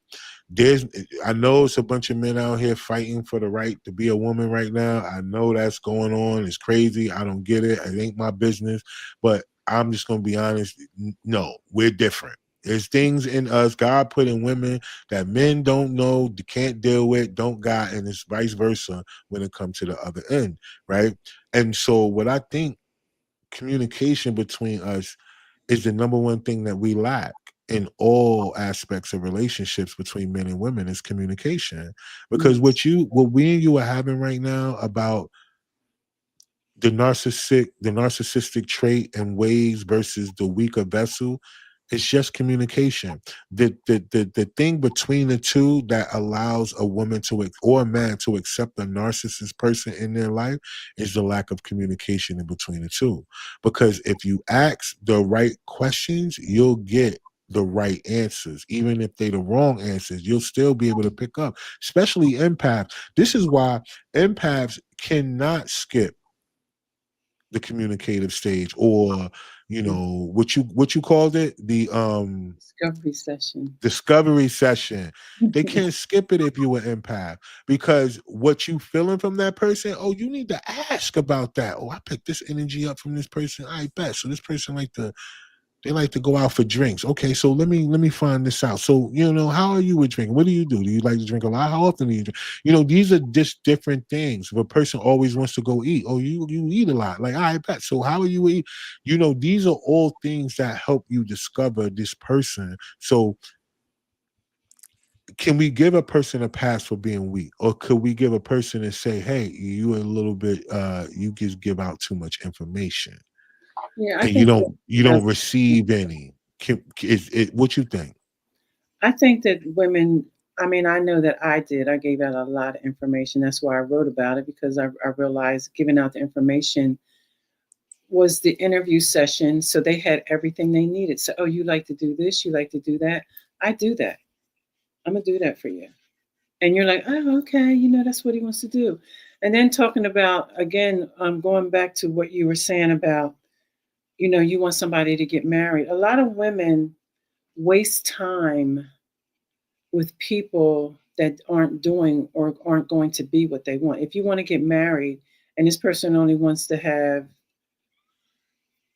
I know it's a bunch of men out here fighting for the right to be a woman right now. I know that's going on. It's crazy. I don't get it. It ain't my business. But I'm just gonna be honest. No, we're different. There's things in us God put in women that men don't know, can't deal with, don't got, and it's vice versa when it comes to the other end, right? And so, what I think communication between us is the number one thing that we lack in all aspects of relationships between men and women is communication. Because Yes. what we and you are having right now about the narcissistic trait and ways versus the weaker vessel. It's just communication. The thing between the two that allows a woman or a man to accept a narcissist person in their life is the lack of communication in between the two. Because if you ask the right questions, you'll get the right answers. Even if they're the wrong answers, you'll still be able to pick up, especially empaths. This is why empaths cannot skip the communicative stage, or what you called it, the Discovery session. discovery session. They can't skip it if you're an empath, because what you feeling from that person, oh, you need to ask about that. Oh, I picked this energy up from this person, I bet. So this person like to go out for drinks. Okay, so let me find this out. So, how are you with drinking? What do you do? Do you like to drink a lot? How often do you drink? These are just different things. If a person always wants to go eat, oh, you eat a lot. Like, I bet. So how are you eat? These are all things that help you discover this person. So can we give a person a pass for being weak? Or could we give a person and say, hey, you a little bit you just give out too much information? Yeah, I And you think don't you that, don't receive any. What you think? I think that women, I mean, I know that I did. I gave out a lot of information. That's why I wrote about it, because I realized giving out the information was the interview session. So they had everything they needed. So, oh, you like to do this? You like to do that? I do that. I'm going to do that for you. And you're like, oh, okay. That's what he wants to do. And then talking about, again, going back to what you were saying about, you want somebody to get married. A lot of women waste time with people that aren't doing or aren't going to be what they want. If you want to get married and this person only wants to have,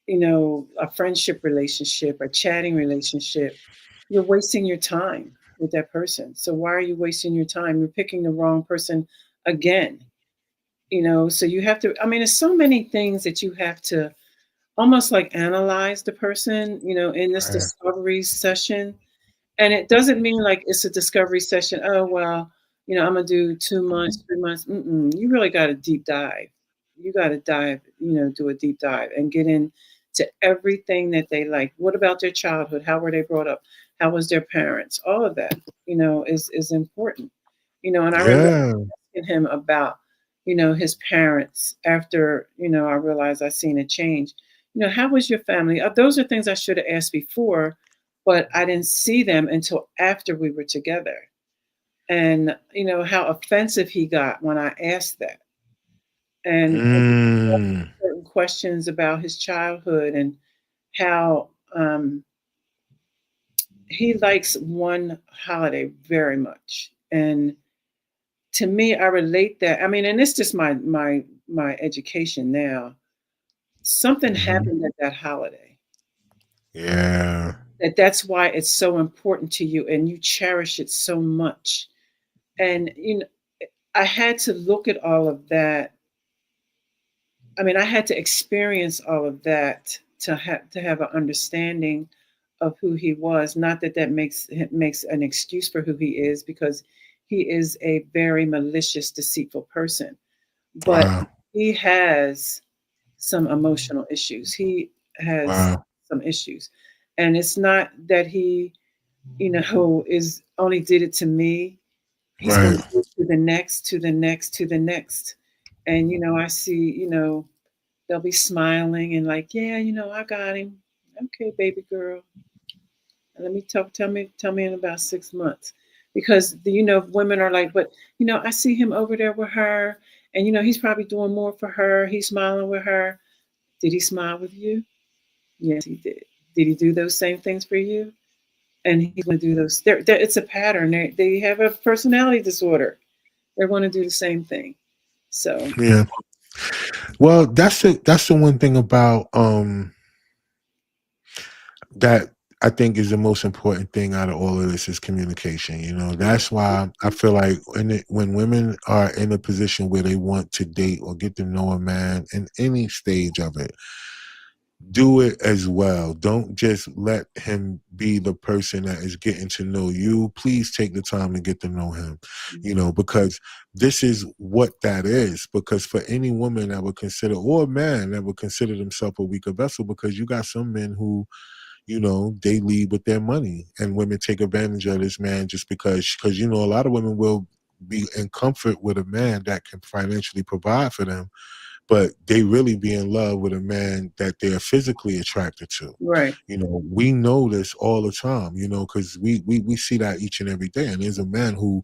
a friendship relationship, a chatting relationship, you're wasting your time with that person. So why are you wasting your time? You're picking the wrong person again. So you have to, I mean, there's so many things that you have to almost like analyze the person, in this Right. discovery session. And it doesn't mean like it's a discovery session. Oh, well, I'm going to do 2 months, 3 months. You really got to deep dive. You got to dive, do a deep dive and get into everything that they like. What about their childhood? How were they brought up? How was their parents? All of that, is important. And I remember Yeah. asking him about, his parents after, I realized I seen a change. How was your family? Those are things I should have asked before, but I didn't see them until after we were together. And how offensive he got when I asked that, and Mm. certain questions about his childhood and how he likes one holiday very much. And to me, I relate that. I mean, and it's just my education now. Something Mhm. happened at that holiday. Yeah. That's why it's so important to you, and you cherish it so much. And I had to look at all of that. I mean, I had to experience all of that to have an understanding of who he was. Not that that makes an excuse for who he is, because he is a very malicious, deceitful person. But Wow. he has some emotional issues. He has Wow. some issues, and it's not that he, is only did it to me. He's going Right. to do it to the next, to the next, to the next. And I see, they'll be smiling and like, yeah, I got him. Okay, baby girl. Let me tell me in about 6 months, because women are like, but I see him over there with her, and he's probably doing more for her. He's smiling with her. Did he smile with you? Yes, he did. Did he do those same things for you? And he's going to do those. It's a pattern. They have a personality disorder. They're going to do the same thing. So, Yeah. Well, that's the one thing about that I think is the most important thing out of all of this is communication. That's why I feel like when women are in a position where they want to date or get to know a man in any stage of it, do it as well. Don't just let him be the person that is getting to know you. Please take the time to get to know him, because this is what that is. Because for any woman that would consider, or a man that would consider themselves a weaker vessel, because you got some men who, they lead with their money, and women take advantage of this man just because a lot of women will be in comfort with a man that can financially provide for them, but they really be in love with a man that they're physically attracted to. Right. We know this all the time, because we see that each and every day. And there's a man who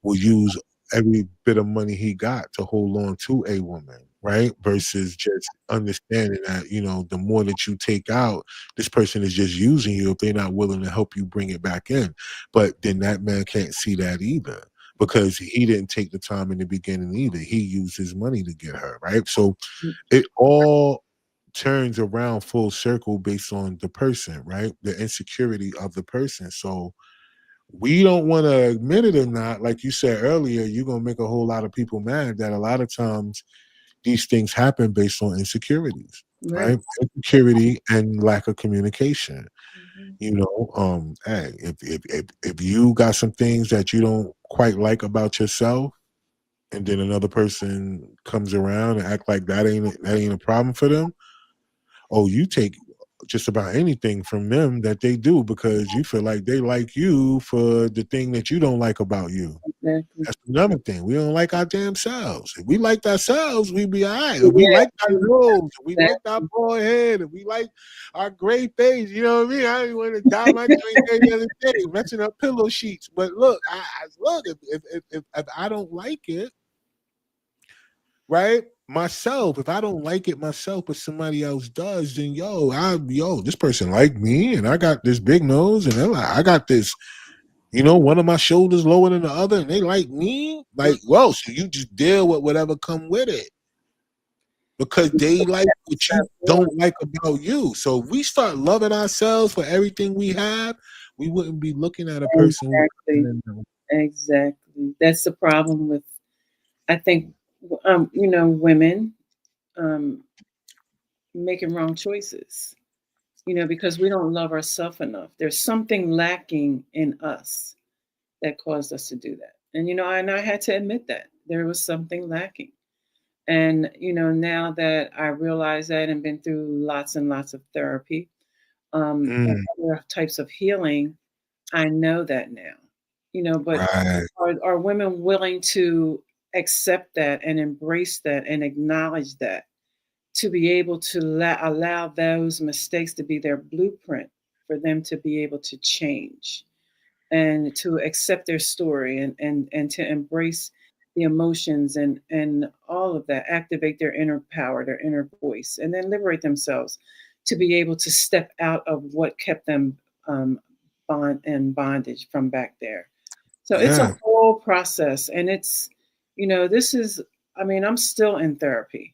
will use every bit of money he got to hold on to a woman, right? Versus just understanding that, the more that you take out, this person is just using you if they're not willing to help you bring it back in. But then that man can't see that either, because he didn't take the time in the beginning either. He used his money to get her, right? So it all turns around full circle based on the person, right? The insecurity of the person. So we don't want to admit it or not. Like you said earlier, you're going to make a whole lot of people mad that a lot of times these things happen based on insecurities, Right. right? Insecurity and lack of communication. Mhm. Hey, if you got some things that you don't quite like about yourself, and then another person comes around and act like that ain't a problem for them, oh, you take just about anything from them that they do because you feel like they like you for the thing that you don't like about you. Exactly. That's another thing. We don't like our damn selves. If we liked ourselves, we'd be all right. If we Yeah, liked our nose, if we liked our exactly. bald head, if we like our gray face, you know what I mean? I didn't want to dye my joint hair the other day, messing up pillow sheets. But look, look, if I don't like it, right? Myself, if I don't like it myself, but somebody else does, then this person like me, and I got this big nose, and they're like, I got this, one of my shoulders lower than the other, and they like me. Like, whoa, so you just deal with whatever come with it because they like what you don't like about you. So if we start loving ourselves for everything we have, we wouldn't be looking at a person. Exactly. Exactly. That's the problem with, I think, women um, making wrong choices. Because we don't love ourselves enough. There's something lacking in us that caused us to do that. And I had to admit that there was something lacking. And now that I realize that and been through lots and lots of therapy, and Mm, other types of healing, I know that now. But right. are women willing to accept that and embrace that and acknowledge that, to be able to allow those mistakes to be their blueprint for them to be able to change and to accept their story, and to embrace the emotions and all of that, activate their inner power, their inner voice, and then liberate themselves to be able to step out of what kept them um, bondage from back there. So it's a Yeah. whole process, and this is, I mean, I'm still in therapy,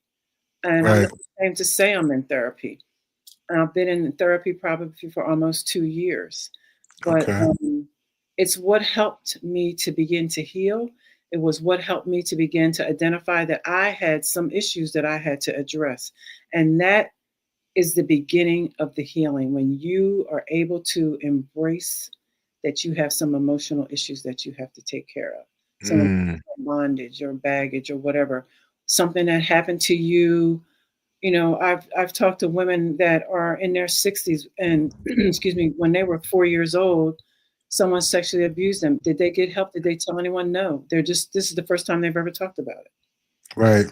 and I'm Right. not ashamed to say I'm in therapy. I've been in therapy probably for almost 2 years, but Okay. it's what helped me to begin to heal. It was what helped me to begin to identify that I had some issues that I had to address. And that is the beginning of the healing, when you are able to embrace that you have some emotional issues that you have to take care of, some Mm, bondage or baggage or whatever, something that happened to you. I've talked to women that are in their 60s, and excuse me, when they were 4 years old, someone sexually abused them. Did they get help? Did they tell anyone? No. This is the first time they've ever talked about it. right.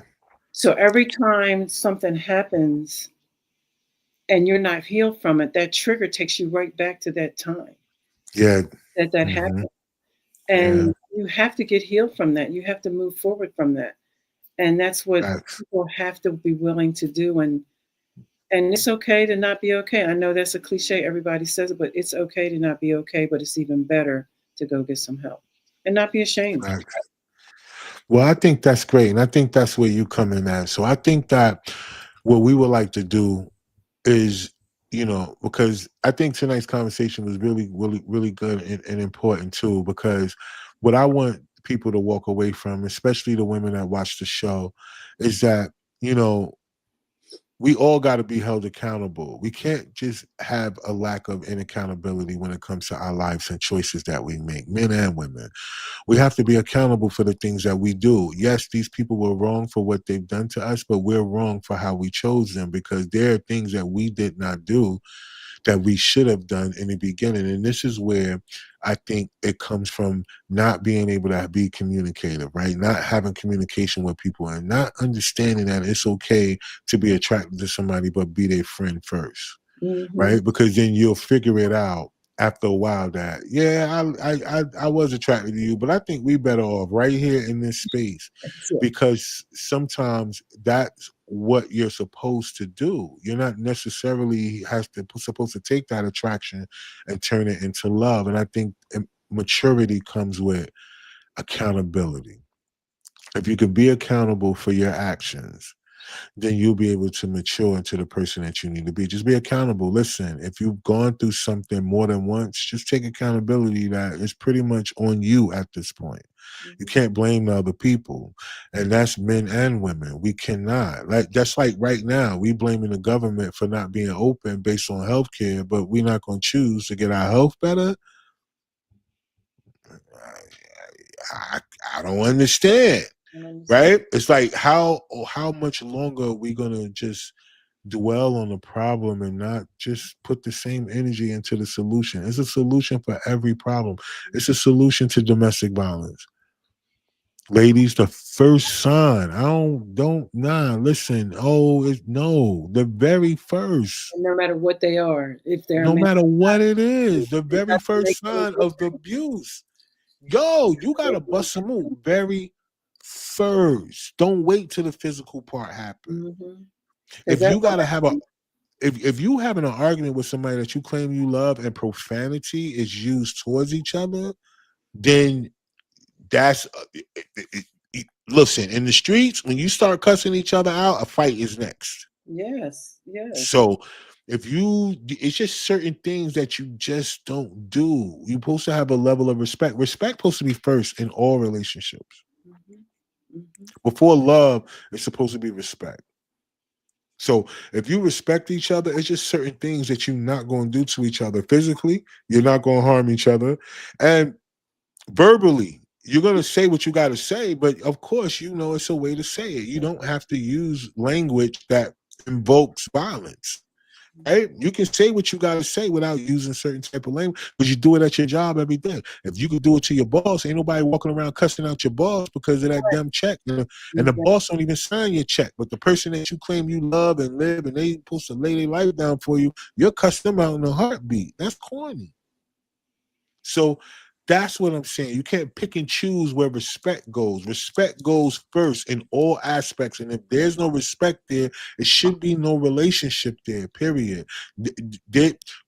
So every time something happens and you're not healed from it, that trigger takes you right back to that time Yeah. that Hmm. happened. Yeah. And you have to get healed from that. You have to move forward from that. And that's what Facts. people have to be willing to do. And it's okay to not be okay. I know that's a cliche, everybody says it, but it's okay to not be okay, but it's even better to go get some help and not be ashamed. Facts. Well, I think that's great, and I think that's where you come in at. So I think that what we would like to do is, because I think tonight's conversation was really, really, really good and important too. Because what I want people to walk away from, especially the women that watch the show, is that you know we all got to be held accountable. We can't just have a lack of accountability when it comes to our lives and choices that we make, men and women. We have to be accountable for the things that we do. Yes, these people were wrong for what they've done to us, but we're wrong for how we chose them, because there are things that we did not do that we should have done in the beginning. And this is where I think it comes from not being able to be communicative, right? Not having communication with people and not understanding that it's okay to be attracted to somebody, but be their friend first, Mm-hmm. right? Because then you'll figure it out after a while that, yeah, I was attracted to you, but I think we better off right here in this space, That's it. because sometimes that's what you're supposed to do. You're not necessarily supposed to take that attraction and turn it into love. And I think maturity comes with accountability. If you can be accountable for your actions, then you'll be able to mature into the person that you need to be. Just be accountable. Listen, if you've gone through something more than once, just take accountability that it's pretty much on you at this point. You Mm-hmm. can't blame the other people. And that's men and women. We cannot. Like that's like right now, we blaming the government for not being open based on healthcare, but we're not going to choose to get our health better. I, I don't understand. I understand. Right? It's like how much longer are we gonna just dwell on the problem and not just put the same energy into the solution? It's a solution for every problem. It's a solution to domestic violence. Ladies, the first sign. I don't nah, listen. Oh, it's no, the very first. And no matter what they are, if they're a No man, matter what it is, the it very doesn't make first any sign of the difference. abuse. Yo, you gotta bust a move very first. Don't wait till the physical part happens. Mm-hmm. Because If that's you what gotta have a happened. if you having an argument with somebody that you claim you love and profanity is used towards each other, then that's listen, in the streets when you start cussing each other out, a fight is next. Yes, yes. So if you it's just certain things that you just don't do. You're supposed to have a level of respect. Respect supposed to be first in all relationships. Mm-hmm. Mm-hmm. Before love, it's supposed to be respect. So if you respect each other, it's just certain things that you're not going to do to each other. Physically, you're not going to harm each other. And verbally, you're going to say what you got to say. But of course, you know it's a way to say it. You don't have to use language that invokes violence. Right? You can say what you got to say without using certain type of language because you do it at your job every day. If you could do it to your boss, ain't nobody walking around cussing out your boss because of that dumb check. And the Exactly. boss don't even sign your check. But the person that you claim you love and live and they supposed to lay their life down for you, you're cussing them out in a heartbeat. That's corny. So that's what I'm saying. You can't pick and choose where respect goes. Respect goes first in all aspects. And if there's no respect there, it should be no relationship there, period.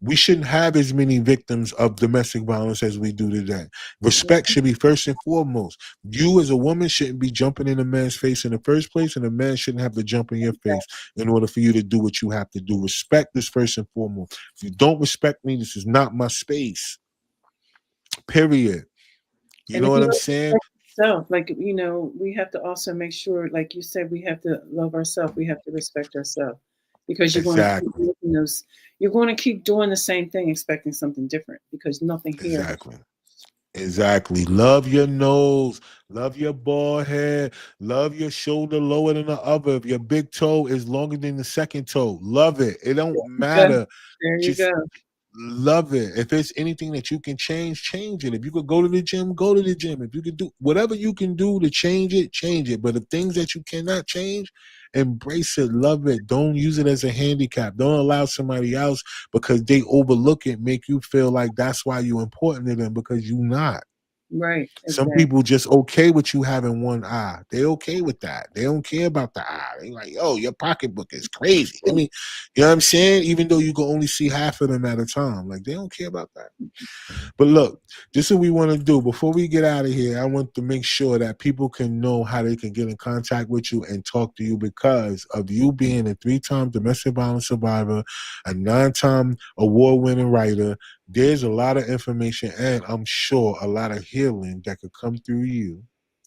We shouldn't have as many victims of domestic violence as we do today. Respect should be first and foremost. You as a woman shouldn't be jumping in a man's face in the first place, and a man shouldn't have to jump in your face in order for you to do what you have to do. Respect is first and foremost. If you don't respect me, this is not my space. Period. You And know if what you I'm don't saying? respect yourself, like, we have to also make sure, like you said, we have to love ourselves. We have to respect ourselves because Exactly. you're going to keep doing the same thing, expecting something different because nothing here has. Exactly. Exactly. Love your nose. Love your bald head. Love your shoulder lower than the other. If your big toe is longer than the second toe, love it. It don't Go. matter. There you Just go. love it. If there's anything that you can change, change it. If you could go to the gym, go to the gym. If you could do whatever you can do to change it, change it. But the things that you cannot change, embrace it, love it. Don't use it as a handicap. Don't allow somebody else because they overlook it, make you feel like that's why you're important to them because you're not. Right. Some Exactly. people just okay with you having one eye. They okay with that. They don't care about the eye. They like, oh, your pocketbook is crazy. I mean, you know what I'm saying? Even though you can only see half of them at a time. Like they don't care about that. But look, this is what we want to do. Before we get out of here, I want to make sure that people can know how they can get in contact with you and talk to you because of you being a 3-time domestic violence survivor, a 9-time award-winning writer. There's a lot of information and I'm sure a lot of healing that could come through you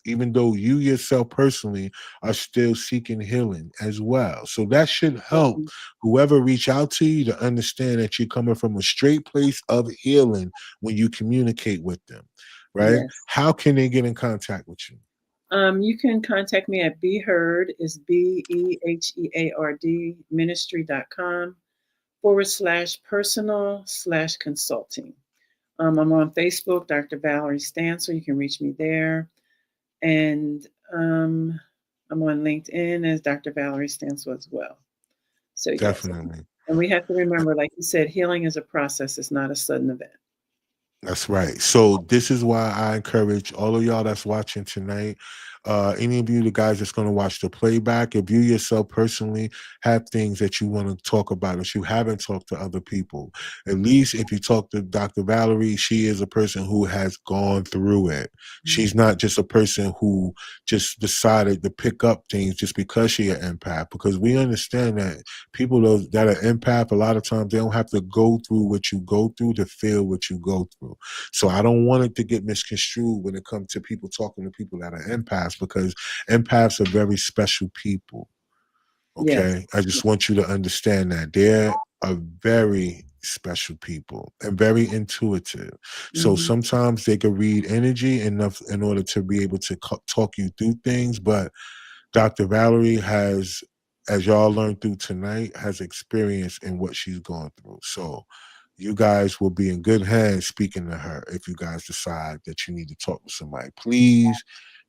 even though you yourself personally are still seeking healing as well. So that should help whoever reach out to you to understand that you're coming from a straight place of healing when you communicate with them, right? Yes. How can they get in contact with you? You can contact me at BeHeard, is BEHEARD ministry.com /personal/consulting. I'm on Facebook, Dr. Valerie Stancil. You can reach me there. And I'm on LinkedIn as Dr. Valerie Stancil as well. So, yes. Definitely. And we have to remember, like you said, healing is a process, it's not a sudden event. That's right. So this is why I encourage all of y'all that's watching tonight, any of you, the guys that's going to watch the playback, if you yourself personally have things that you want to talk about that you haven't talked to other people, at least if you talk to Dr. Valerie, she is a person who has gone through it. She's not just a person who just decided to pick up things just because she an empath, because we understand that people that are empath, a lot of times they don't have to go through what you go through to feel what you go through. So I don't want it to get misconstrued when it comes to people talking to people that are empaths, because empaths are very special people. Yes. Okay. I just want you to understand that they're a very special people and very intuitive. So Mhm. sometimes they can read energy enough in order to be able to talk you through things. But Dr. Valerie has, as y'all learned through tonight, has experience in what she's gone through. So you guys will be in good hands speaking to her if you guys decide that you need to talk to somebody. Please,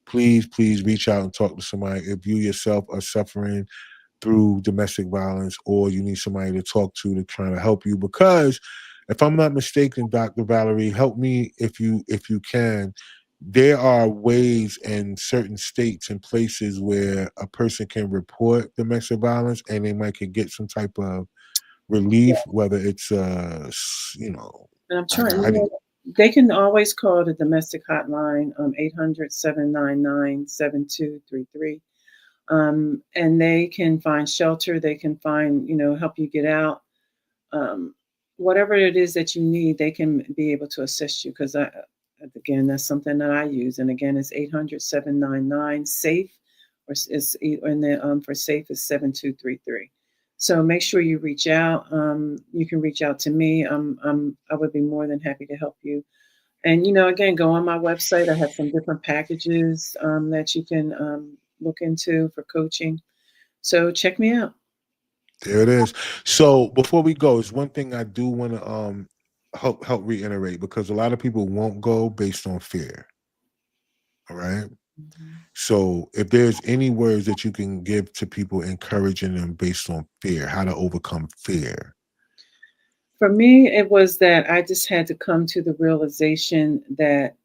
please, please reach out and talk to somebody if you yourself are suffering through domestic violence, or you need somebody to talk to try to help you. Because if I'm not mistaken, Dr. Valerie, help me if you can. There are ways in certain states and places where a person can report domestic violence and they might could get some type of relief, whether it's you know, And I'm I, trying, I they can always call the domestic hotline, 800-799-7233. And they can find shelter. They can find, help you get out. Um, Whatever it is that you need, they can be able to assist you. Because again, that's something that I use. And again, it's 800-799-SAFE, or it's and the for SAFE is 7233. So make sure you reach out. You can reach out to me. I would be more than happy to help you. And again, go on my website. I have some different packages that you can look into for coaching. So check me out. there it is. So before we go, it's one thing I do want to help reiterate, because a lot of people won't go based on fear. All right. Mhm. So if there's any words that you can give to people encouraging them based on fear, how to overcome fear. For me, it was that I just had to come to the realization that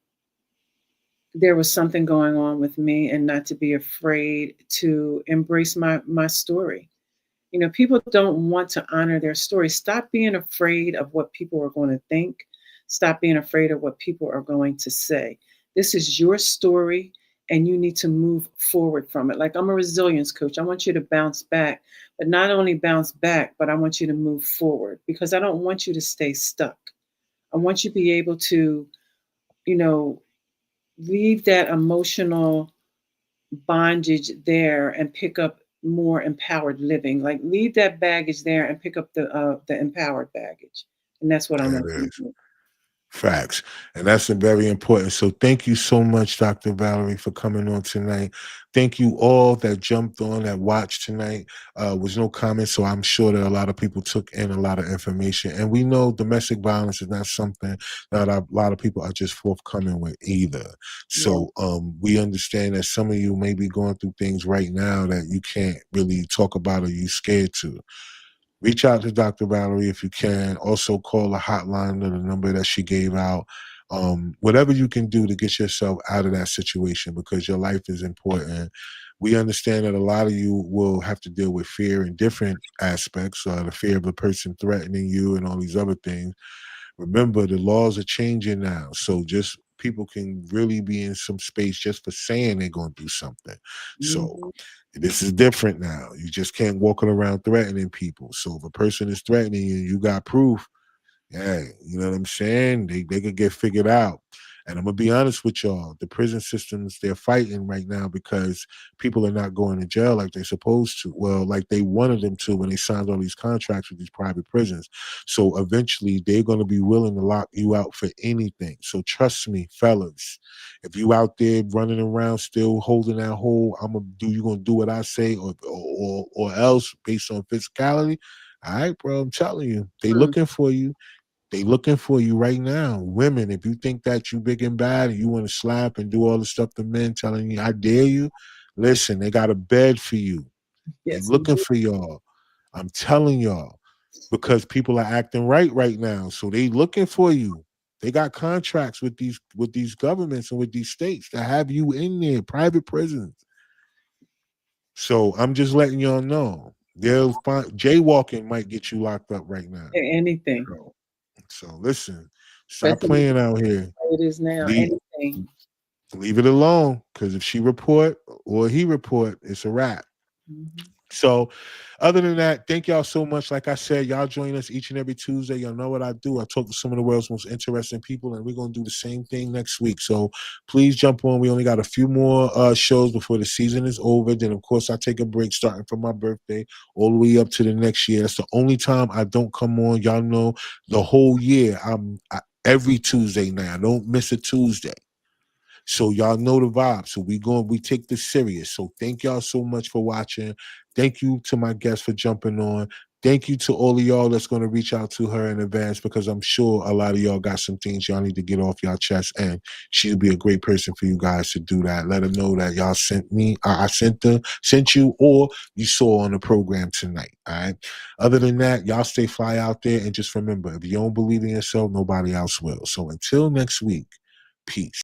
there was something going on with me, and not to be afraid to embrace my story. People don't want to honor their story. Stop being afraid of what people are going to think. Stop being afraid of what people are going to say. This is your story, and you need to move forward from it. Like, I'm a resilience coach. I want you to bounce back, but not only bounce back, but I want you to move forward, because I don't want you to stay stuck. I want you to be able to, you know, leave that emotional bondage there and pick up more empowered living. Like, leave that baggage there and pick up the empowered baggage. And that's what I There want it you to is. do. Facts. And that's a very important. So thank you so much, Dr. Valerie, for coming on tonight. Thank you all that jumped on, that watched tonight. Was no comments, so I'm sure that a lot of people took in a lot of information. And we know domestic violence is not something that a lot of people are just forthcoming with either. Yeah. So we understand that some of you may be going through things right now that you can't really talk about or you scared to. Reach out to Dr. Valerie if you can. Also call the hotline to the number that she gave out. Whatever you can do to get yourself out of that situation, because your life is important. We understand that a lot of you will have to deal with fear in different aspects, the fear of the person threatening you and all these other things. Remember, the laws are changing now. So just people can really be in some space just for saying they're going to do something. So Mhm. this is different now. You just can't walk around threatening people. So if a person is threatening you, you got proof. Yeah, you know what I'm saying? They could get figured out. And I'm gonna be honest with y'all, the prison systems, they're fighting right now because people are not going to jail like they're supposed to. Well, like they wanted them to when they signed all these contracts with these private prisons. So eventually they're gonna be willing to lock you out for anything. So trust me, fellas, if you out there running around still holding that hole, you gonna do what I say or else based on physicality. All right, bro, I'm telling you, they Mm. looking for you. They looking for you right now. Women, if you think that you big and bad and you want to slap and do all the stuff to men telling you, I dare you, listen, they got a bed for you. They Yes, looking indeed. for y'all. I'm telling y'all. Because people are acting right now. So they looking for you. They got contracts with these governments and with these states that have you in there, private prisons. So I'm just letting y'all know. They'll find jaywalking might get you locked up right now. Anything. So listen, stop Especially playing out here. the way it is now. Leave, Anything. leave it alone. Because if she report or he report, it's a wrap. Mhm. So other than that, thank y'all so much. Like I said, y'all join us each and every Tuesday. Y'all know what I do. I talk to some of the world's most interesting people, and we're going to do the same thing next week. So please jump on. We only got a few more shows before the season is over. Then, of course, I take a break starting from my birthday all the way up to the next year. That's the only time I don't come on. Y'all know the whole year, every Tuesday now. I don't miss a Tuesday. So y'all know the vibe. So we take this serious. So thank y'all so much for watching. Thank you to my guests for jumping on. Thank you to all of y'all that's going to reach out to her in advance because I'm sure a lot of y'all got some things y'all need to get off y'all chest, and she'll be a great person for you guys to do that. Let her know that y'all sent me, I sent you, or you saw on the program tonight. All right. Other than that, y'all stay fly out there, and just remember, if you don't believe in yourself, nobody else will. So until next week, peace.